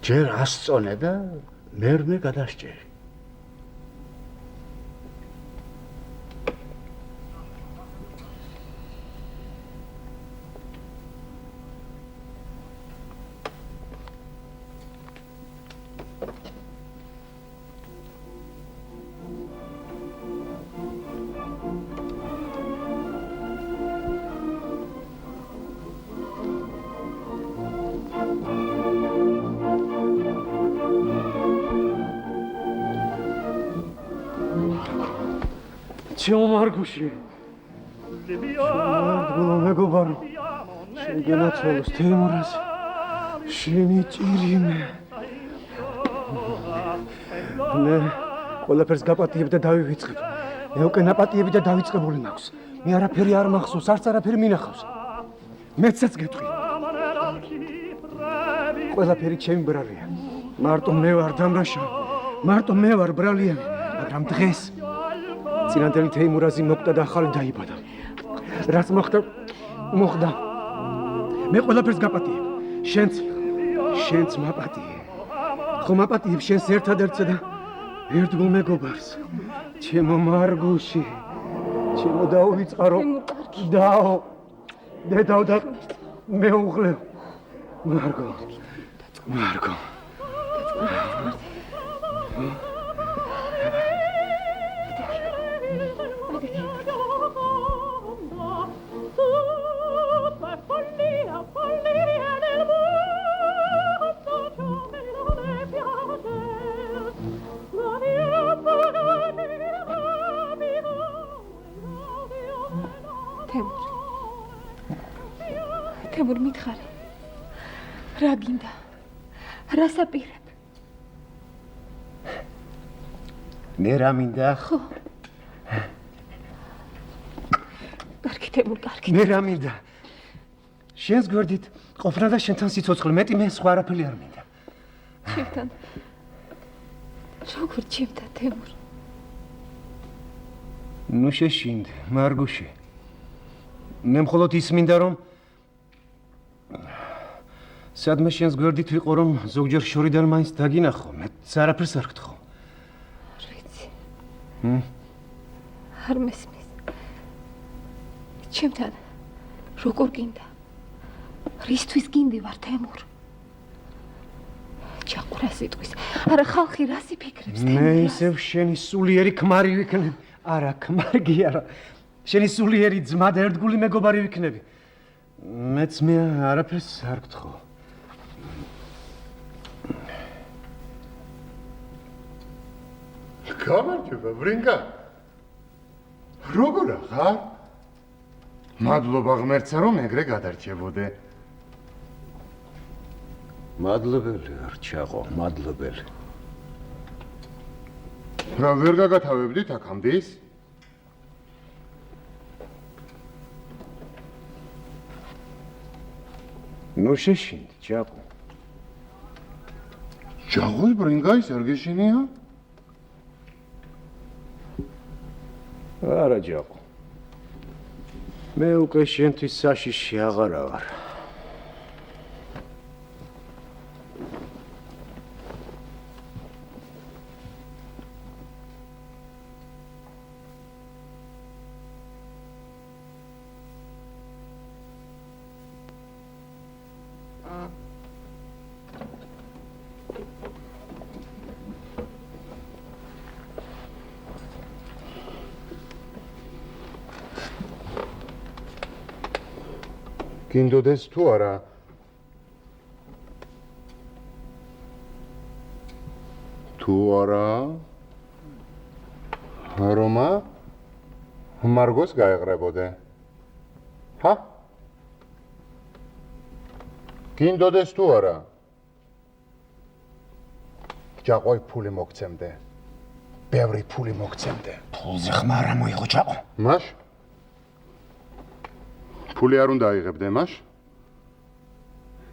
ჯერ ასწონე და მერმე გადასჭერი. ჩომარგუში. მეგობრო მეგობარო. შენ გენაცვალოს თეიმურას. შენი ჭირიმე. მე ყველაფერს გაპატიებ და დავივიწყებ. მე უკვე ნაპატიები და დავიწყებული მაქვს. მე არაფერი არ მახსოვს, არც არაფერი მინახავს. მეცაც გეტყვი. ყველაფერი ჩემი ბრალია. მარტო მე ვარ დამრაშა. მარტო მე ვარ ბრალიანი, მაგრამ დღეს წინანდელი თეიმურაზი მოკვდა და ახალი დაიბადა. რაც მოხდა. მე ყველაფერს გაპატიებ. შენც მაპატიებ. ხო მაპატიებ შენს ერთადერთსა და ერთგულ მეგობარს. ჩემო მარგუში. ჩემო დაუვიწყარო. დედაო და მეუღლეო. მარგო. თემურ მითხარი. რა გინდა? რა საპირებ? მე რა მინდა? ხო. კარგი თემურ, კარგი. მე რა მინდა? შენს გვერდით ყოფნა და შენთან სიცოცხლე, მეტი მე სხვა არაფერი არ მინდა. ჩემთან. როგორ ჩემთან თემურ? ნუ შეშინდ, მარგუში. მე მხოლოდ ის მინდა რომ სადმე შენს გვერდით ვიყო რომ ზოგჯერ შორიდან მაინც დაგინახო, მეც არაფერს არ გთხოვ. არ ვიცი. არ მესმის. ჩემთან როგორ გინდა? რისთვის გინდი ვარ თემურ? ჯაყურა სიტყვის. არა ხალხი რას იფიქრებს თემურ? მე ისევ შენი სულიერი ქმარი ვიქნები. არა, ქმარგი არა. შენი სულიერი ძმა და ერთგული მეგობარი ვიქნები. მეც მე არაფერს არ გთხოვ. გამარჯობა, ბრინგა. როგორ ახარ? მადლობა ღმერთსა, რომ ეგრე გადარჩებოდე. მადლობელი ვარ, ჩაყო, მადლობელი. რა ვერ გაგათავებდით აქამდეის? ნუ შეშინდ, ჩაყო. ჯაღოს ბრინგაის არ გეშინია? არა, ჯაყო. მე უკვე შენთვის საშიში აღარა ვარ. გინდოდეს თუ არა? თუ არა? რომა? მარგოს გაეღრებოდე. ჰა? გინდოდეს თუ არა? ჯაყოი ფული მოგცემდე. ბევრი ფული მოგცემდე. ფულზე ხმა არ მოიღო, ჯაყო. მაშ? ფული არ უნდა აიღებდე მაშ?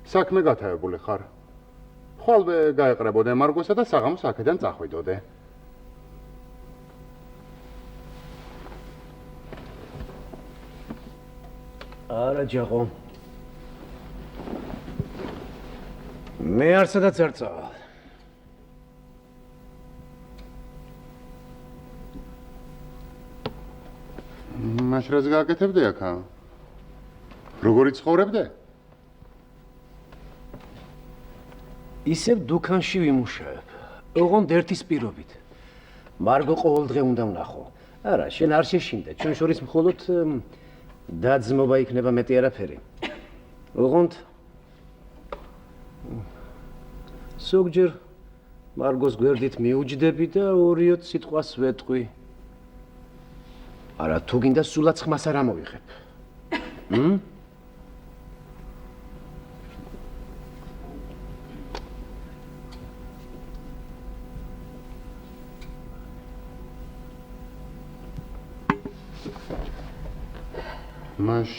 საქმე გათავებული ხარ. ხოლმე გაეყრებოდე მარგოსა და საღამოს აქედან წახვიდოდე. არა, ჯაყო. მე არსადაც არ წავალ. მაშ რაც გააკეთებდე აქა? როგორი ცხოვრებდე? ისევ დუქანში ვიმუშავებ. ოღონდ ერთის პირობით. მარგო ყოველდღე უნდა ვნახო. არა, შენ არ შეშინდე. ჩვენ შორის მხოლოდ დაძმობა იქნება, მეტი არაფერი. ოღონდ ზოგჯერ მარგოს გვერდით მიუჯდები და 2-3 სიტყვას ვეტყვი. არა, თუ გინდა სულაც ხმას არ ამოვიღებ. მაშ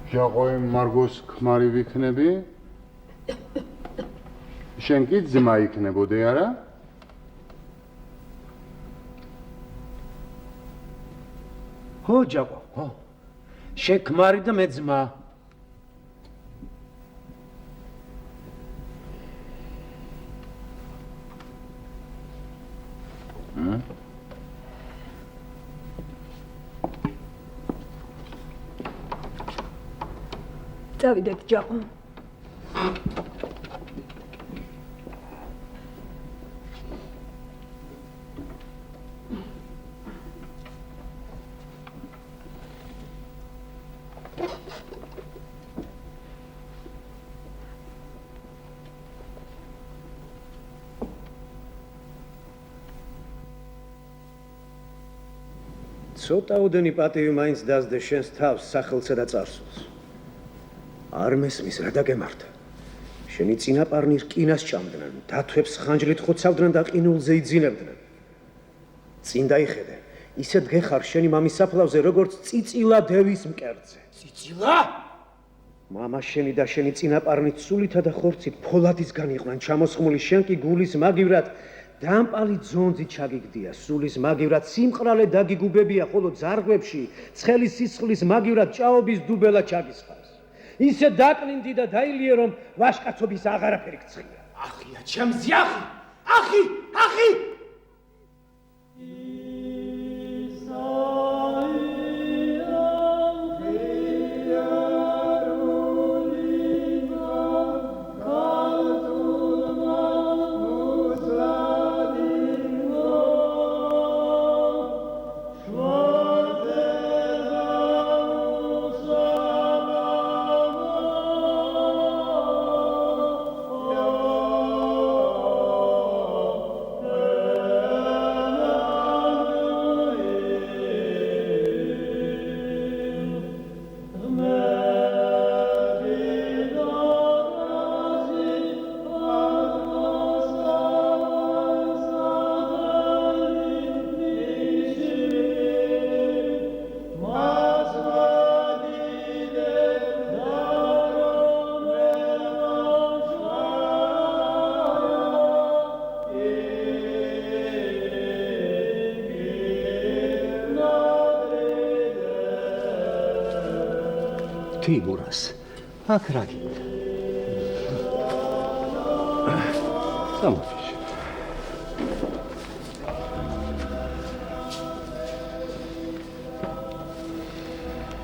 ჯაყოი მარგოს ქმარი ვიქნები? შენ კი ძმა იქნებოდე, არა? ხო, ჯაყო, ხო. შენ ქმარი და მე ძმა. წავიდეთ, ჯაყო. ცოტაოდენი პატივი მაინც დასდე შენს თავს, სახელსა და წარსულს. არ მესმის რა დაგემართა. შენი წინაპარნი რკინას ჭამდნენ, დათვებს ხანჯლით ხოცავდნენ და ყინულზე იძინებდნენ. წინ დაიხედე, ისეთ გეხარ შენი მამის საფლავზე, როგორც წიწილა დევის მკერდზე. წიწილა? მამა შენი და შენი წინაპარნი სულითა და ხორცით ფოლადისგან იყვნენ ჩამოსხმული, შენ კი გულის მაგივრად დამპალი ძონძი ჩაგიგდია, სულის მაგივრად სიმყრალე დაგიგუბებია, ხოლო ძარღვებში ცხელი სისხლის მაგივრად ჭაობის დუბელა ჩაგისხავს. ისე დაკლინდი და დაილია, რომ ვაშკაცობის აღარაფერი გწია. ახია ჩემს ახი! ახი! ახი! თეიმურას აქ რა გინდა? სამოფიში.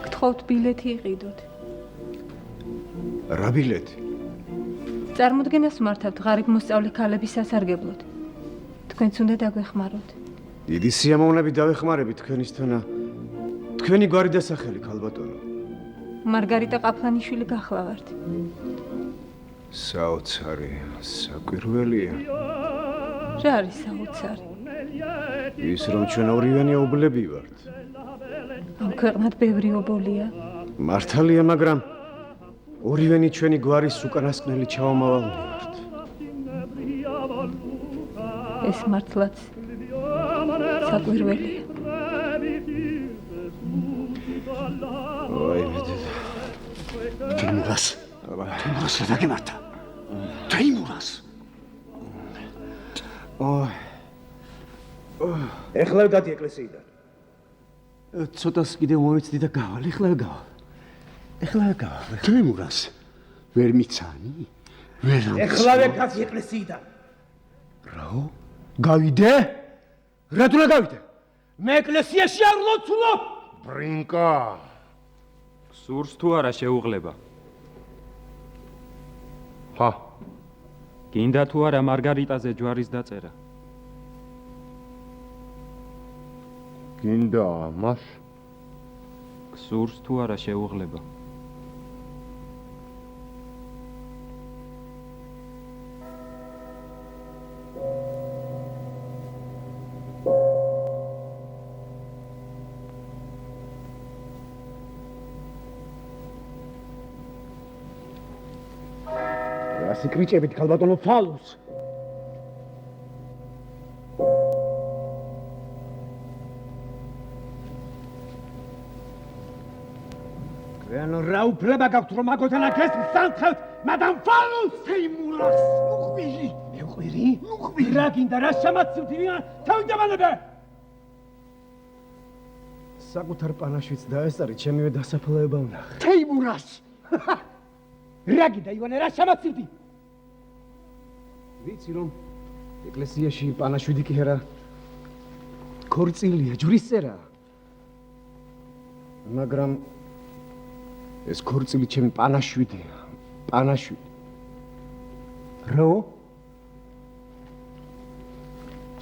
გთხოვთ ბილეთი იყიდოთ. რა ბილეთი? წარმოდგენას მართავთ ღარიბ მოსწავლე ქალების სასარგებლოდ. თქვენც უნდა დაგვეხმაროთ. დიდი სიამოვნებით დავეხმარებით თქვენისთანა. თქვენი გვარი და სახელი, ქალბატონო. მარგარიტა ყაფლანიშვილი გახლავართ. საოცარი, საკვირველია. რა არის საოცარი? ის რომ ჩვენ ორივენი ობლები ვართ. ამ ქვეყნად ბევრი ობოლია. მართალია, მაგრამ ორივენი ჩვენი გვარის უკანასკნელი ჩავამავალნი ვართ. ეს მართლაც საკვირველია. ой, ведь. თეიმურას რა დაგემართა? თეიმურას. ой. ეხლა დადი ეკლესიიდან. ცოტას კიდევ მომეცდი და გავალ, ეხლა გავალ. თეიმურას ვერ მიცანი? ვერ ეხლავე კაცი ეკლესიიდან. რაო? გავიდე? რატო რა გავიდე? მე ეკლესიაში არ ლოცულობ. ბრინკა. სურს თუ არა შეუღლება? ხა. გინდა თუ არა მარგარიტაზე ჯვარის დაწერა? გინდა, მას? სურს თუ არა შეუღლება? რასი კრიჭებით ქალბატონო ფალუს? ანუ რა უფლება გაქვთ რომ მაგოთან აქ სამხევთ მადამ ფალუს? თეიმურას უყვირი. მეყვირი? უყვირი. რა გინდა რა შემაცივთ ვინ? თავიდაბანებე. საკუთარ პანაშვიც დაესწარი, ჩემივე დასაფლავება ვნახე. თეიმურას. რა გინდა ივანე რა შემაცივდი? ვიცი რომ ეკლესიაში პანაშვიდი კი არა ქორწილია, ჯვრისწერა. მაგრამ ეს ქორწილი ჩემი პანაშვიდია, პანაშვიდი. რო?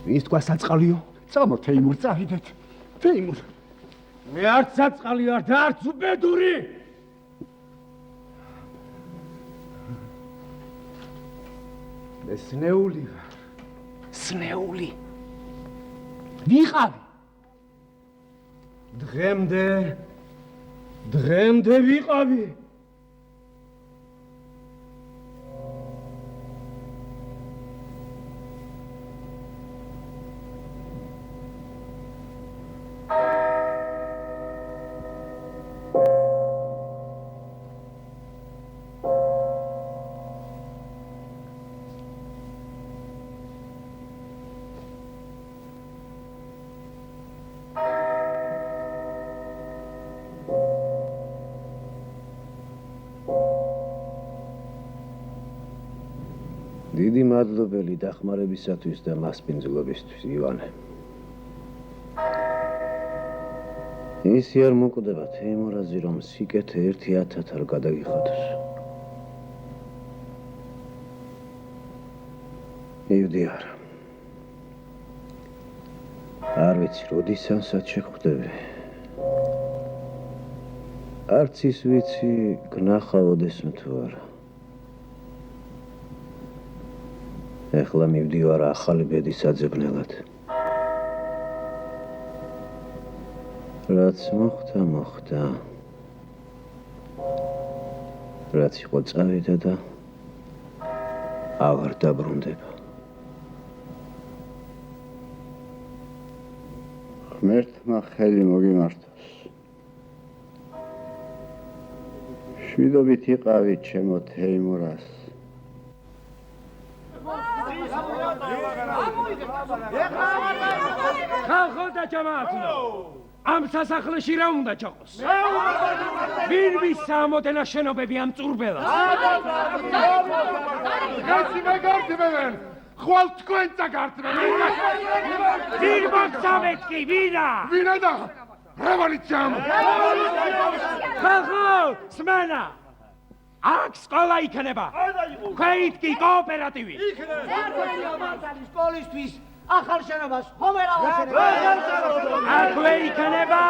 ის თქვა საწყალიო? წამო თეიმურ წავიდეთ. თეიმურ. მე არც საწყალი ვარ და არც უბედური. მე სნეული ვარ. სნეული. ვიყავი. დღემდე ვიყავი. დიდი მადლობელი დახმარებისათვის და მასპინძლობისთვის, ივანე. ისი არ მოკვდება თეიმურაზი, რომ სიკეთე 1000 არ გადაგიხადოს. მივდიარ. არ ვიცი, როდისანსად შეხვდები. არც ის ვიცი, გნახავოდეს თუ არა. ეხლა მივდივარ ახალი ბედის აძებნელად. რაც მოხდა. რაც იყო წავიდა და აღარ დაბრუნდება. ღმერთმა ხელი მოგიმართოს. შვიდობით იყავით ჩემო თეიმურას. ხალხო და ჯამაათო, ამ სასახლეში რა უნდა ჩაყოს? ვინ მისამოდენა შენობები ამ წურბელას? გაცი მეგართმევენ, ხვალ თქვენ წაგართმევენ. ვინ მოგცავეთ კი, ვინა? ვინა და რევოლუციამ. ხალხო, სმენა! აქ სკოლა იქნება. ქვით კი კოოპერატივი. სკოლისთვის ახალ შენობას ხომ ვერ ავაშენებთ? აქვე იქნება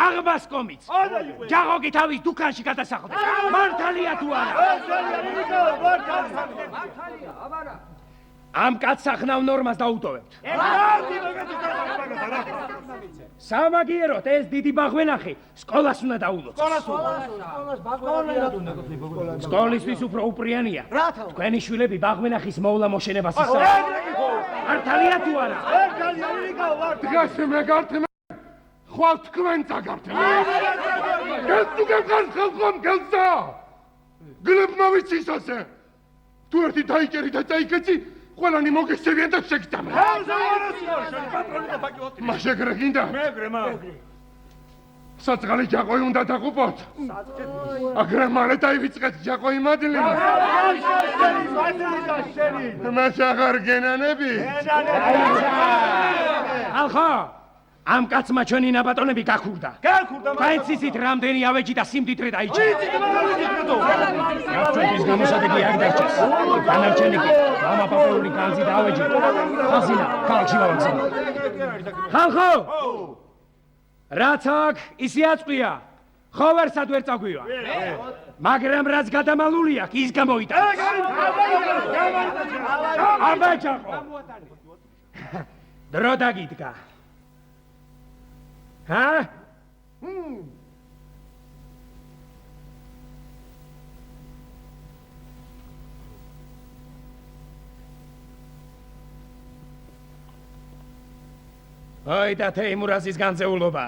აღბასკომიც. ჯაღოგი თავის დუქანში გადასახლდეს. მართალია თუ არა? მართალია, აბარა. ამ კაცსახნავ ნორმას დაუტოვებთ. სამაგიეროდ ეს დიდი ბაღვენახი სკოლას უნდა დაულოცოს. სკოლისთვის უფრო უპრიანია. თქვენი შვილები ბაღვენახის მოვლა მოშენებას ისწავლენ. მართალია თუ არა? დღეს მეგართმევენ, ხვალ თქვენ წაგართმევენ. ეს თუ გეყართ ხალხომ გელსა. გლებმა ვიცის ასე. თუ ერთი დაიჭერი და წაიკეცი, ყველანი მოგესწევიან და შეგძამენ. მაშეგრე გინდა? საწყალი ჯაყოი უნდა დაღუპოთ. აგრე მალე დაივიწყეთ ჯაყოი მადლი. მას აღარ გენანები? ხალხო, ამ კაცმა ჩვენი ნაბატონები გაქურდა. გაეცისით რამდენი ავეჯი და სიმდიდრე დაიჭირა. ჩვენთვის გამოსადეგი არ დარჩეს. დანარჩენი კი მამაპაპეული განძი და ავეჯი. ხაზინა ქალაქში ვავაგზავნე. ხალხო! რაც აქ ისე აწყვია. ხო ვერსად ვერ წაგვივა. მაგრამ რაც გადამალული აქ ის გამოიტანეს. აბაჯაყო! დრო დაგიდგა. ჰა? აი და თეიმურაზის განზეულობა.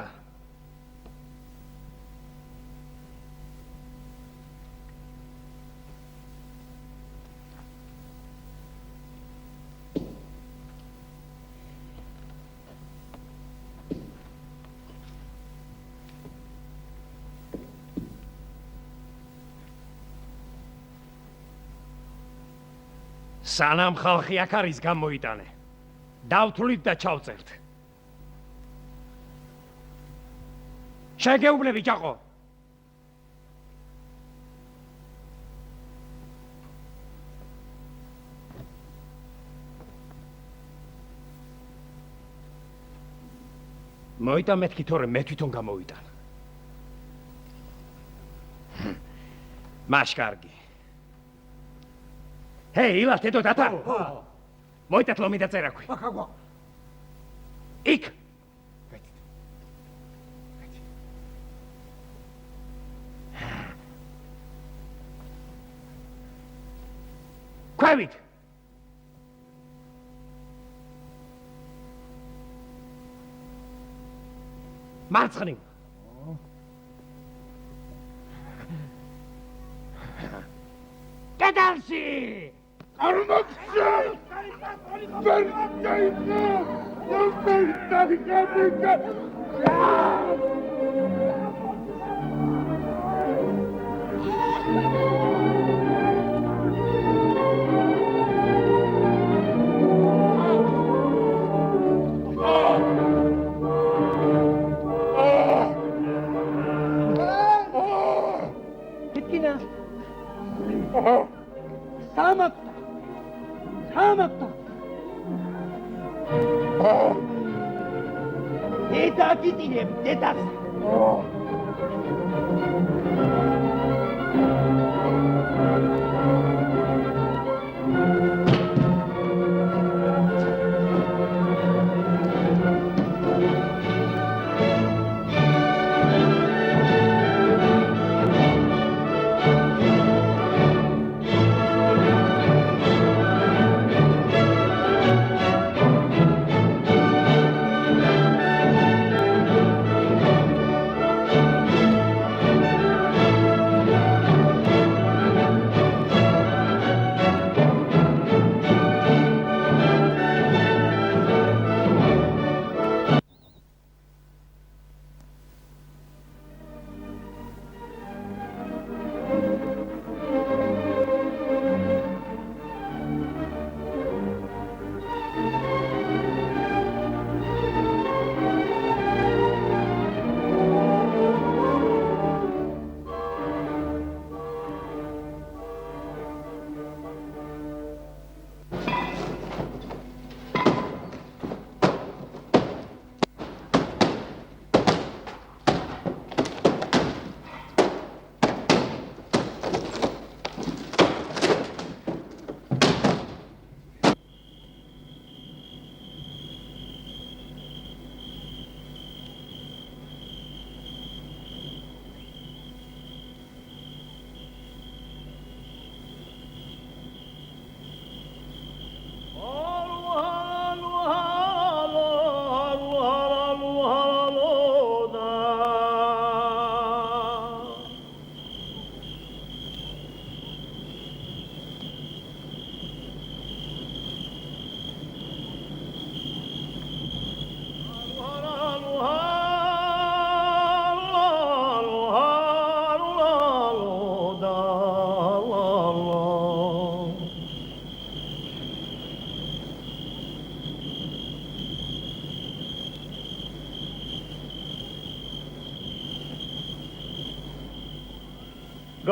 სანამ ხალხი აქ არის გამოიტანე. დავთვლით და ჩავწერთ. შეგეუბნები ჯაყო. მოიტან მეთქი თორე მე თვითონ გამოვიტან. მაშ კარგი. ჰეი, ილათ ედო დატა. მოიტათ ლომი და წერაქვი. იქ. ქვევით. მარცხნივ. კედელში! Pitkină! Samakta! Samakta! Eta kitinem, detas!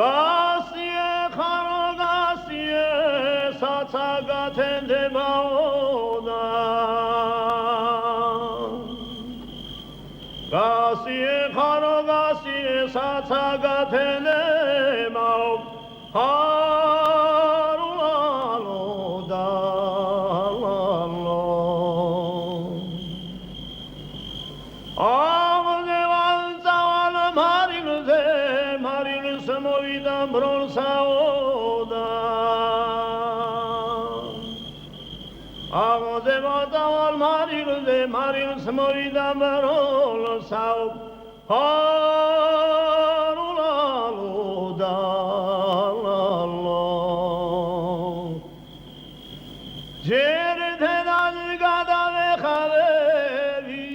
Gasie kharo gasie satsaga tende maona Gasie kharo gasie satsaga tende mao harulalo dalalo Movidam bronsaoda Agdevadaval marilde marils movidam bronsaoda Harulaloda Jerdedan gadave khavevi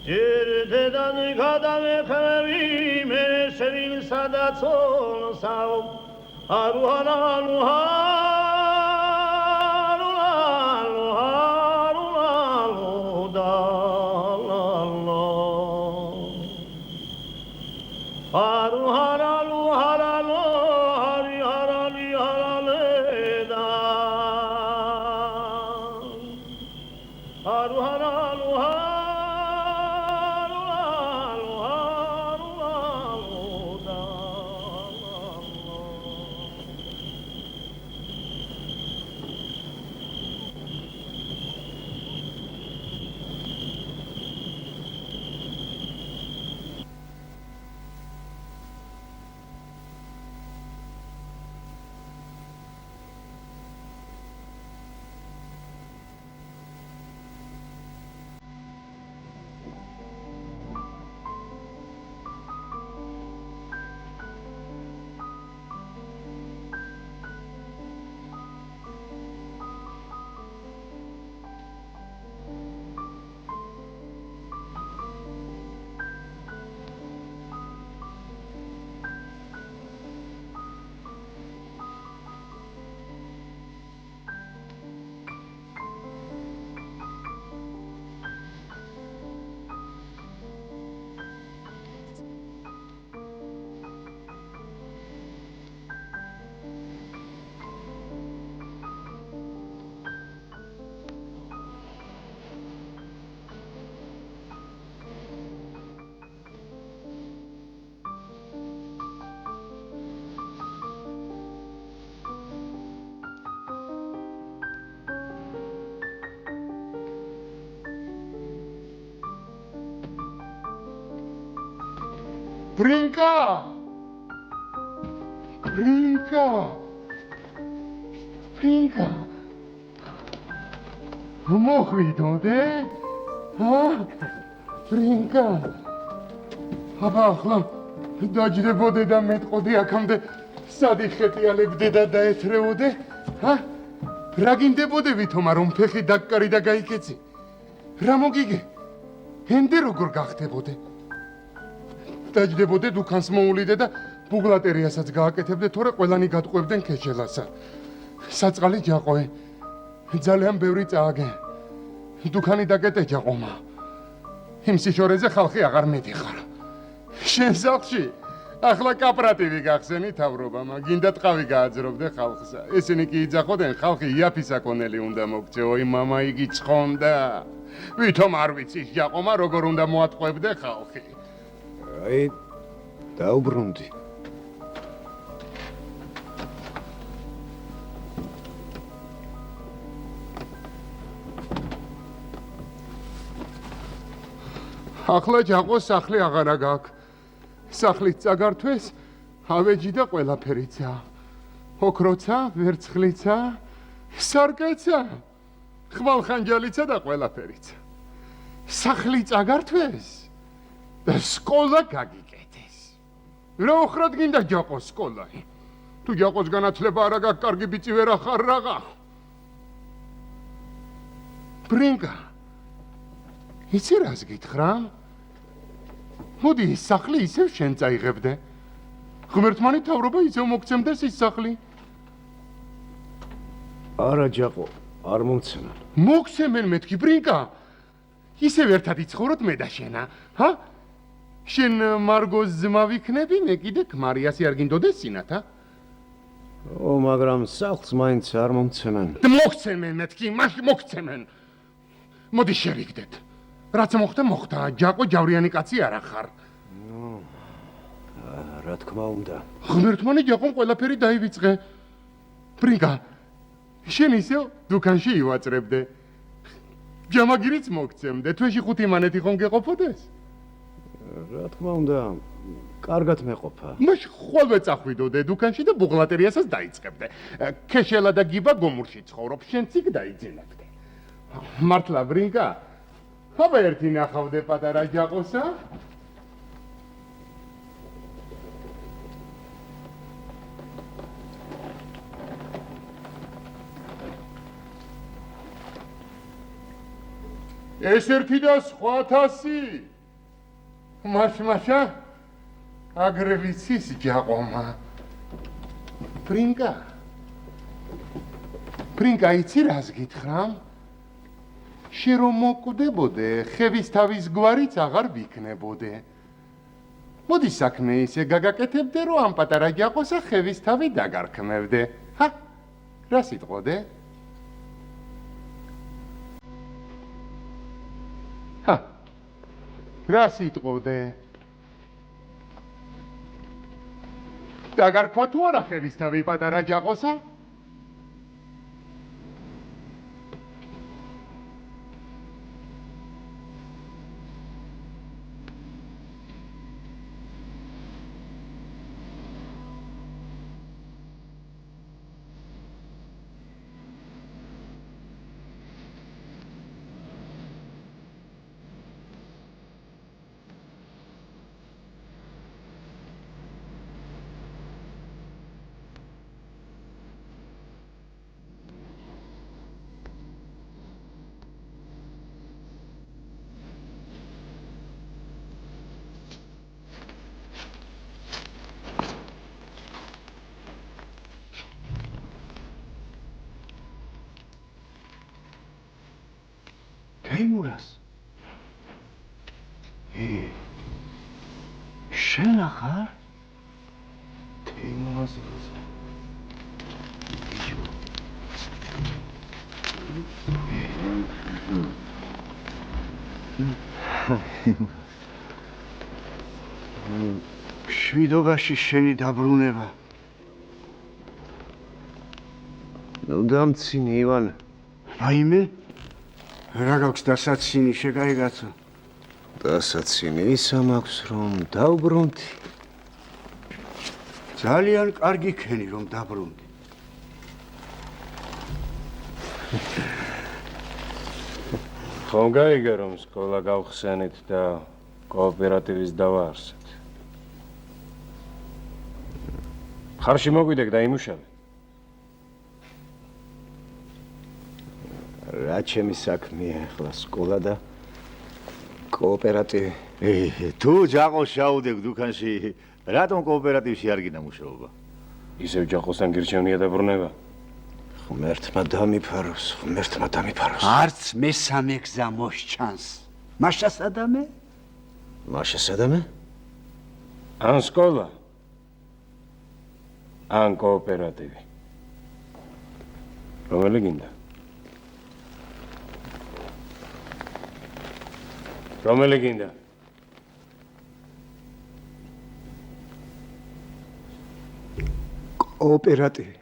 Jerdedan gadave khavevi mere sevil sadatson sao Aruhalalu harulalu harulalu dalalo Haruharalu haralu hari harali haraleda Haruharalu harulalu harulalu dalalo ბრინკა ბრინკა ბრინკა მოხვიდოდე ბრინკა აბა ახლა დაჯდებოდე და მეტყოდე აქამდე სად იხეტიალებდე და დაეთრეოდე რა გინდებოდე ვითომა რომ ფეხი დაგკარი და გაიქეცი რა მოგიგე ენდე როგორ გახდებოდე დაჯდებოდე დუქანს მოულიდე და ბუღლატერიასაც გააკეთებდე თორე ყველანი გატყვევდნენ ქეშელასა საწყალი ჯაყოე ძალიან ბევრი წააგე დუქანი დაკეტე ჯაყომა იმ სიშორეზე ხალხი აღარ მიდიხარ შენ სახლში ახლა კოოპერატივი გახსენი თავრობამა გინდა ტყავი გააძრობდე ხალხსა ესენი კი იძახოდნენ ხალხი იაფისაკონელი უნდა მოგწე ой мама იგი ცხონდა ვითომ არ ვიცის ჯაყომა როგორ უნდა მოატყვევდე ხალხი აი დაუბრუნდი ახლა ჯაყო სახლი აღარა გაქვს სახლით წაგართვეს ავეჯი და ყველაფერიცა ოქროცა ვერცხლიცა სარკეცა ხვალხანჯალიცა და ყველაფერიცა სახლი წაგართვეს და სკოლა გაგიკეთეს რა ოხრად გინდა ჯაყოს სკოლა თუ ჯაყოს განათლება არა გაქვს კარგი ბიჭი ვერ ახარ რაღა ბრინკა იცი რას გითხრა მოდი ის სახლი ისევ შენ წაიღებდე ღმერთმანი თავრობა ისევ მოგცემდეს ის სახლი არა ჯაყო არ მომცემენ მოგცემენ მეთქი ბრინკა ისევ ერთად იცხოვროთ მე და შენა შენ მარგოს ძმა ვიქნები მე კიდე ქმარიასი არ გინდოდეს სინათ მაგრამ სახლს მაინც არ მომცემენ მოგცემენ მეთქი მაშინ მოგცემენ მოდი შევიგდეთ რაც მოხდა მოხდა ჯაყო ჯავრიანი კაცი არ ახარ რა თქმა უნდა ღმერთმანი ჯაყომ ყველაფერი დაივიწყე ბრინკა შენ ისევ დუქანში ივაწრებდე ჯამაგირიც მოგცემდე თვეში 5 მანეთი ხომ გეყოფოდეს რა თქმა უნდა კარგად მეყოფა მაშ ხოლმე წახვიდოდე დუქანში და ბუღლატერიასაც დაიწყებდე ქეშელა და გიბა გომურში ცხოვრობ შენც იქ დაიძენებდე მართლა ბრინკა აბა ერთი ნახავდე პატარა ჯაყოსა ეს ერთი და სხვა 100 მაშ-მაშა აგრევიცის ჯაყომა ბრინკა იცი რას გითხრა შენ რომ მოკვდებოდე ხევისთავის გვარიც აღარ ვიქნებოდე მოდი საქმე ისე გაგაკეთებდე რომ ამ პატარა ჯაყოსა ხევისთავი დაგარქმევდე რა სიტყოდე რა სიტყოდე დაგარქვა თუ არა ხევისთავი პატარა ჯაყოსა თეიმურას შენ ახარ თეიმურას შვიდობაში შენი დაბრუნება ნუ დამცინი ივან რაიმე რა გაქვს დასაცინი შეგაიგაცო დასაცინე ისა მაქვს რომ დავბრუნდი. ძალიან კარგი ქენი რომ დაბრუნდი. ხომ გაიგე რომ სკოლა გავხსენით და კოოპერატივის დავაარსეთ. ხარში მოგვიდეკ და იმუშავე. რა ჩემი საქმეა ახლა სკოლა და კოოპერატივი. თუ ჯაყოს შაუდებ დუქანში, რატომ კოოპერატივში არ გინდა მუშაობა? ისევ ჯაყოსთან გირჩევნია დაბრუნება. ღმერთმა დამიფაროს, ღმერთმა დამიფაროს. არც მესამე გზა მოსჩანს. მაშასადამე? მაშასადამე? ან სკოლა, ან კოოპერატივი. რომელი გინდა? რომელი გინდა? კოოპერატივი.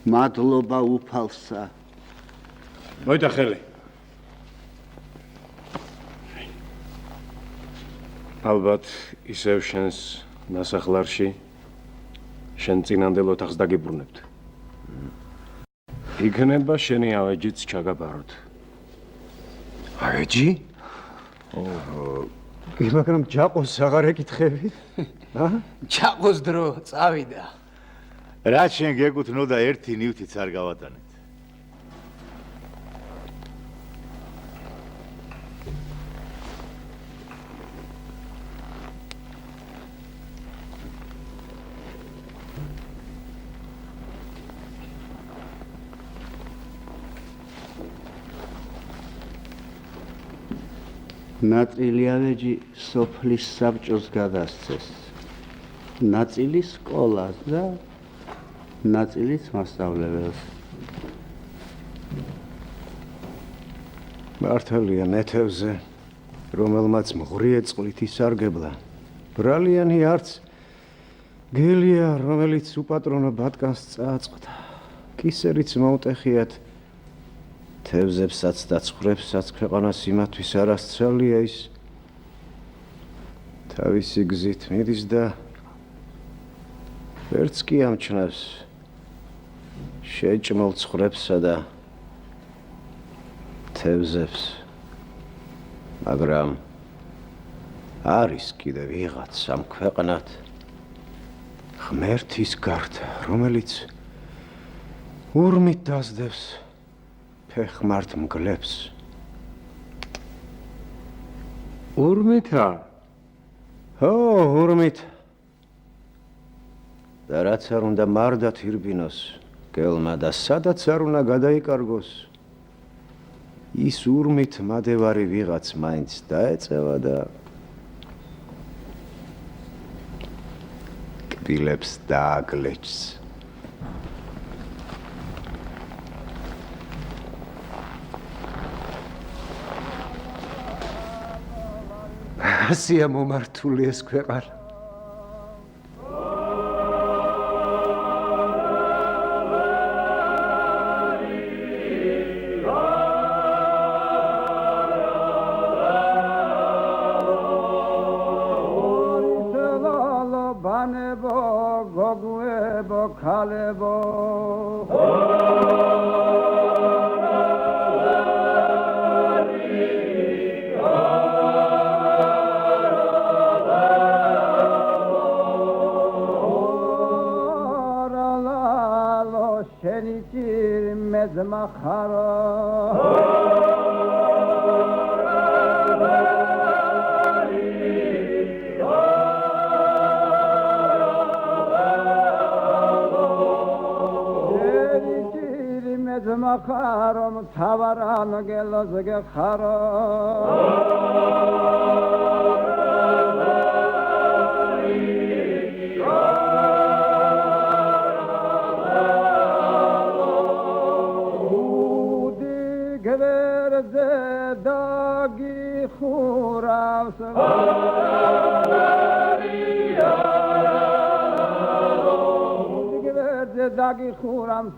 მადლობა უფალსა. მოიტა ხელი. ალბათ ისევ შენს ნასახლარში შენ წინანდელ ოთახს დაგიბრუნებთ. იქნება შენი ავეჯიც ჩაგაბაროთ. ავეჯი? მაგრამ ჯაყოს აღარ ეკითხებით? ჯაყოს დრო წავიდა. რაც შენ გეკუთვნოდა ერთი ნივთიც არ გავატანეთ. ნაწილი ავეჯი სოფლის საბჭოს გადასცეს. ნაწილი სკოლას და ნაწილიც მასწავლებელს. მართალია ნეთევზე, რომელმაც მღრიე წყლით ისარგებლა. ბრალიანი არც გელია, რომელიც უპატრონო ბატკანს წააწყდა. კისერიც მოუტეხიათ. თევზებსაც და ცხვრებსაც ქვეყანას იმათვის არ ასწავლია ის. თავისი გზით მიდის და ვერც კი ამჩნევს შეჭმულ ცხვრებსა და თევზებს. მაგრამ არის კიდევ ვიღაც ამ ქვეყნად ღმერთის გარდა, რომელიც ურმით დასდევს ფეხმართ მგლებს. ურმითა? ო, ურმით. და რაც არ უნდა მარდათ ირბინოს გელმა და სადაც არ უნდა გადაიკარგოს, ის ურმით მადევარი ვიღაც მაინც დაეწევა და კბილებს დააგლეჭს. ასია მომართული ეს ქვეყანა.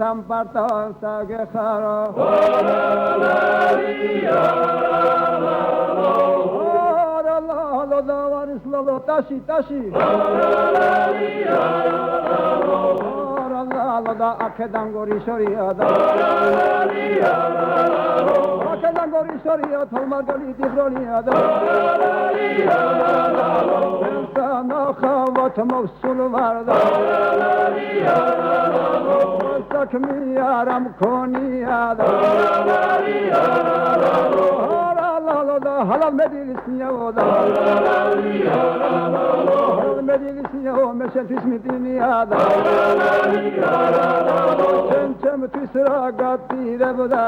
Sampardon sage khara და ვარის ლალო ტაში ლალო და აქედან გორი შორია და აქედან გორი შორია თორმაგალი დიბრონია და ნახავთ მოვსულ ვარ და საქმე არ მქონია და და halal medines niyago da halal medines niyago meşen tismitini ada çem tisra gatti devda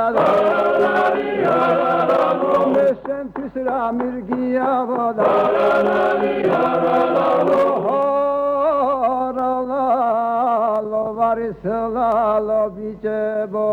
meşen tisra mirgiya voda lo varis la lo bichebo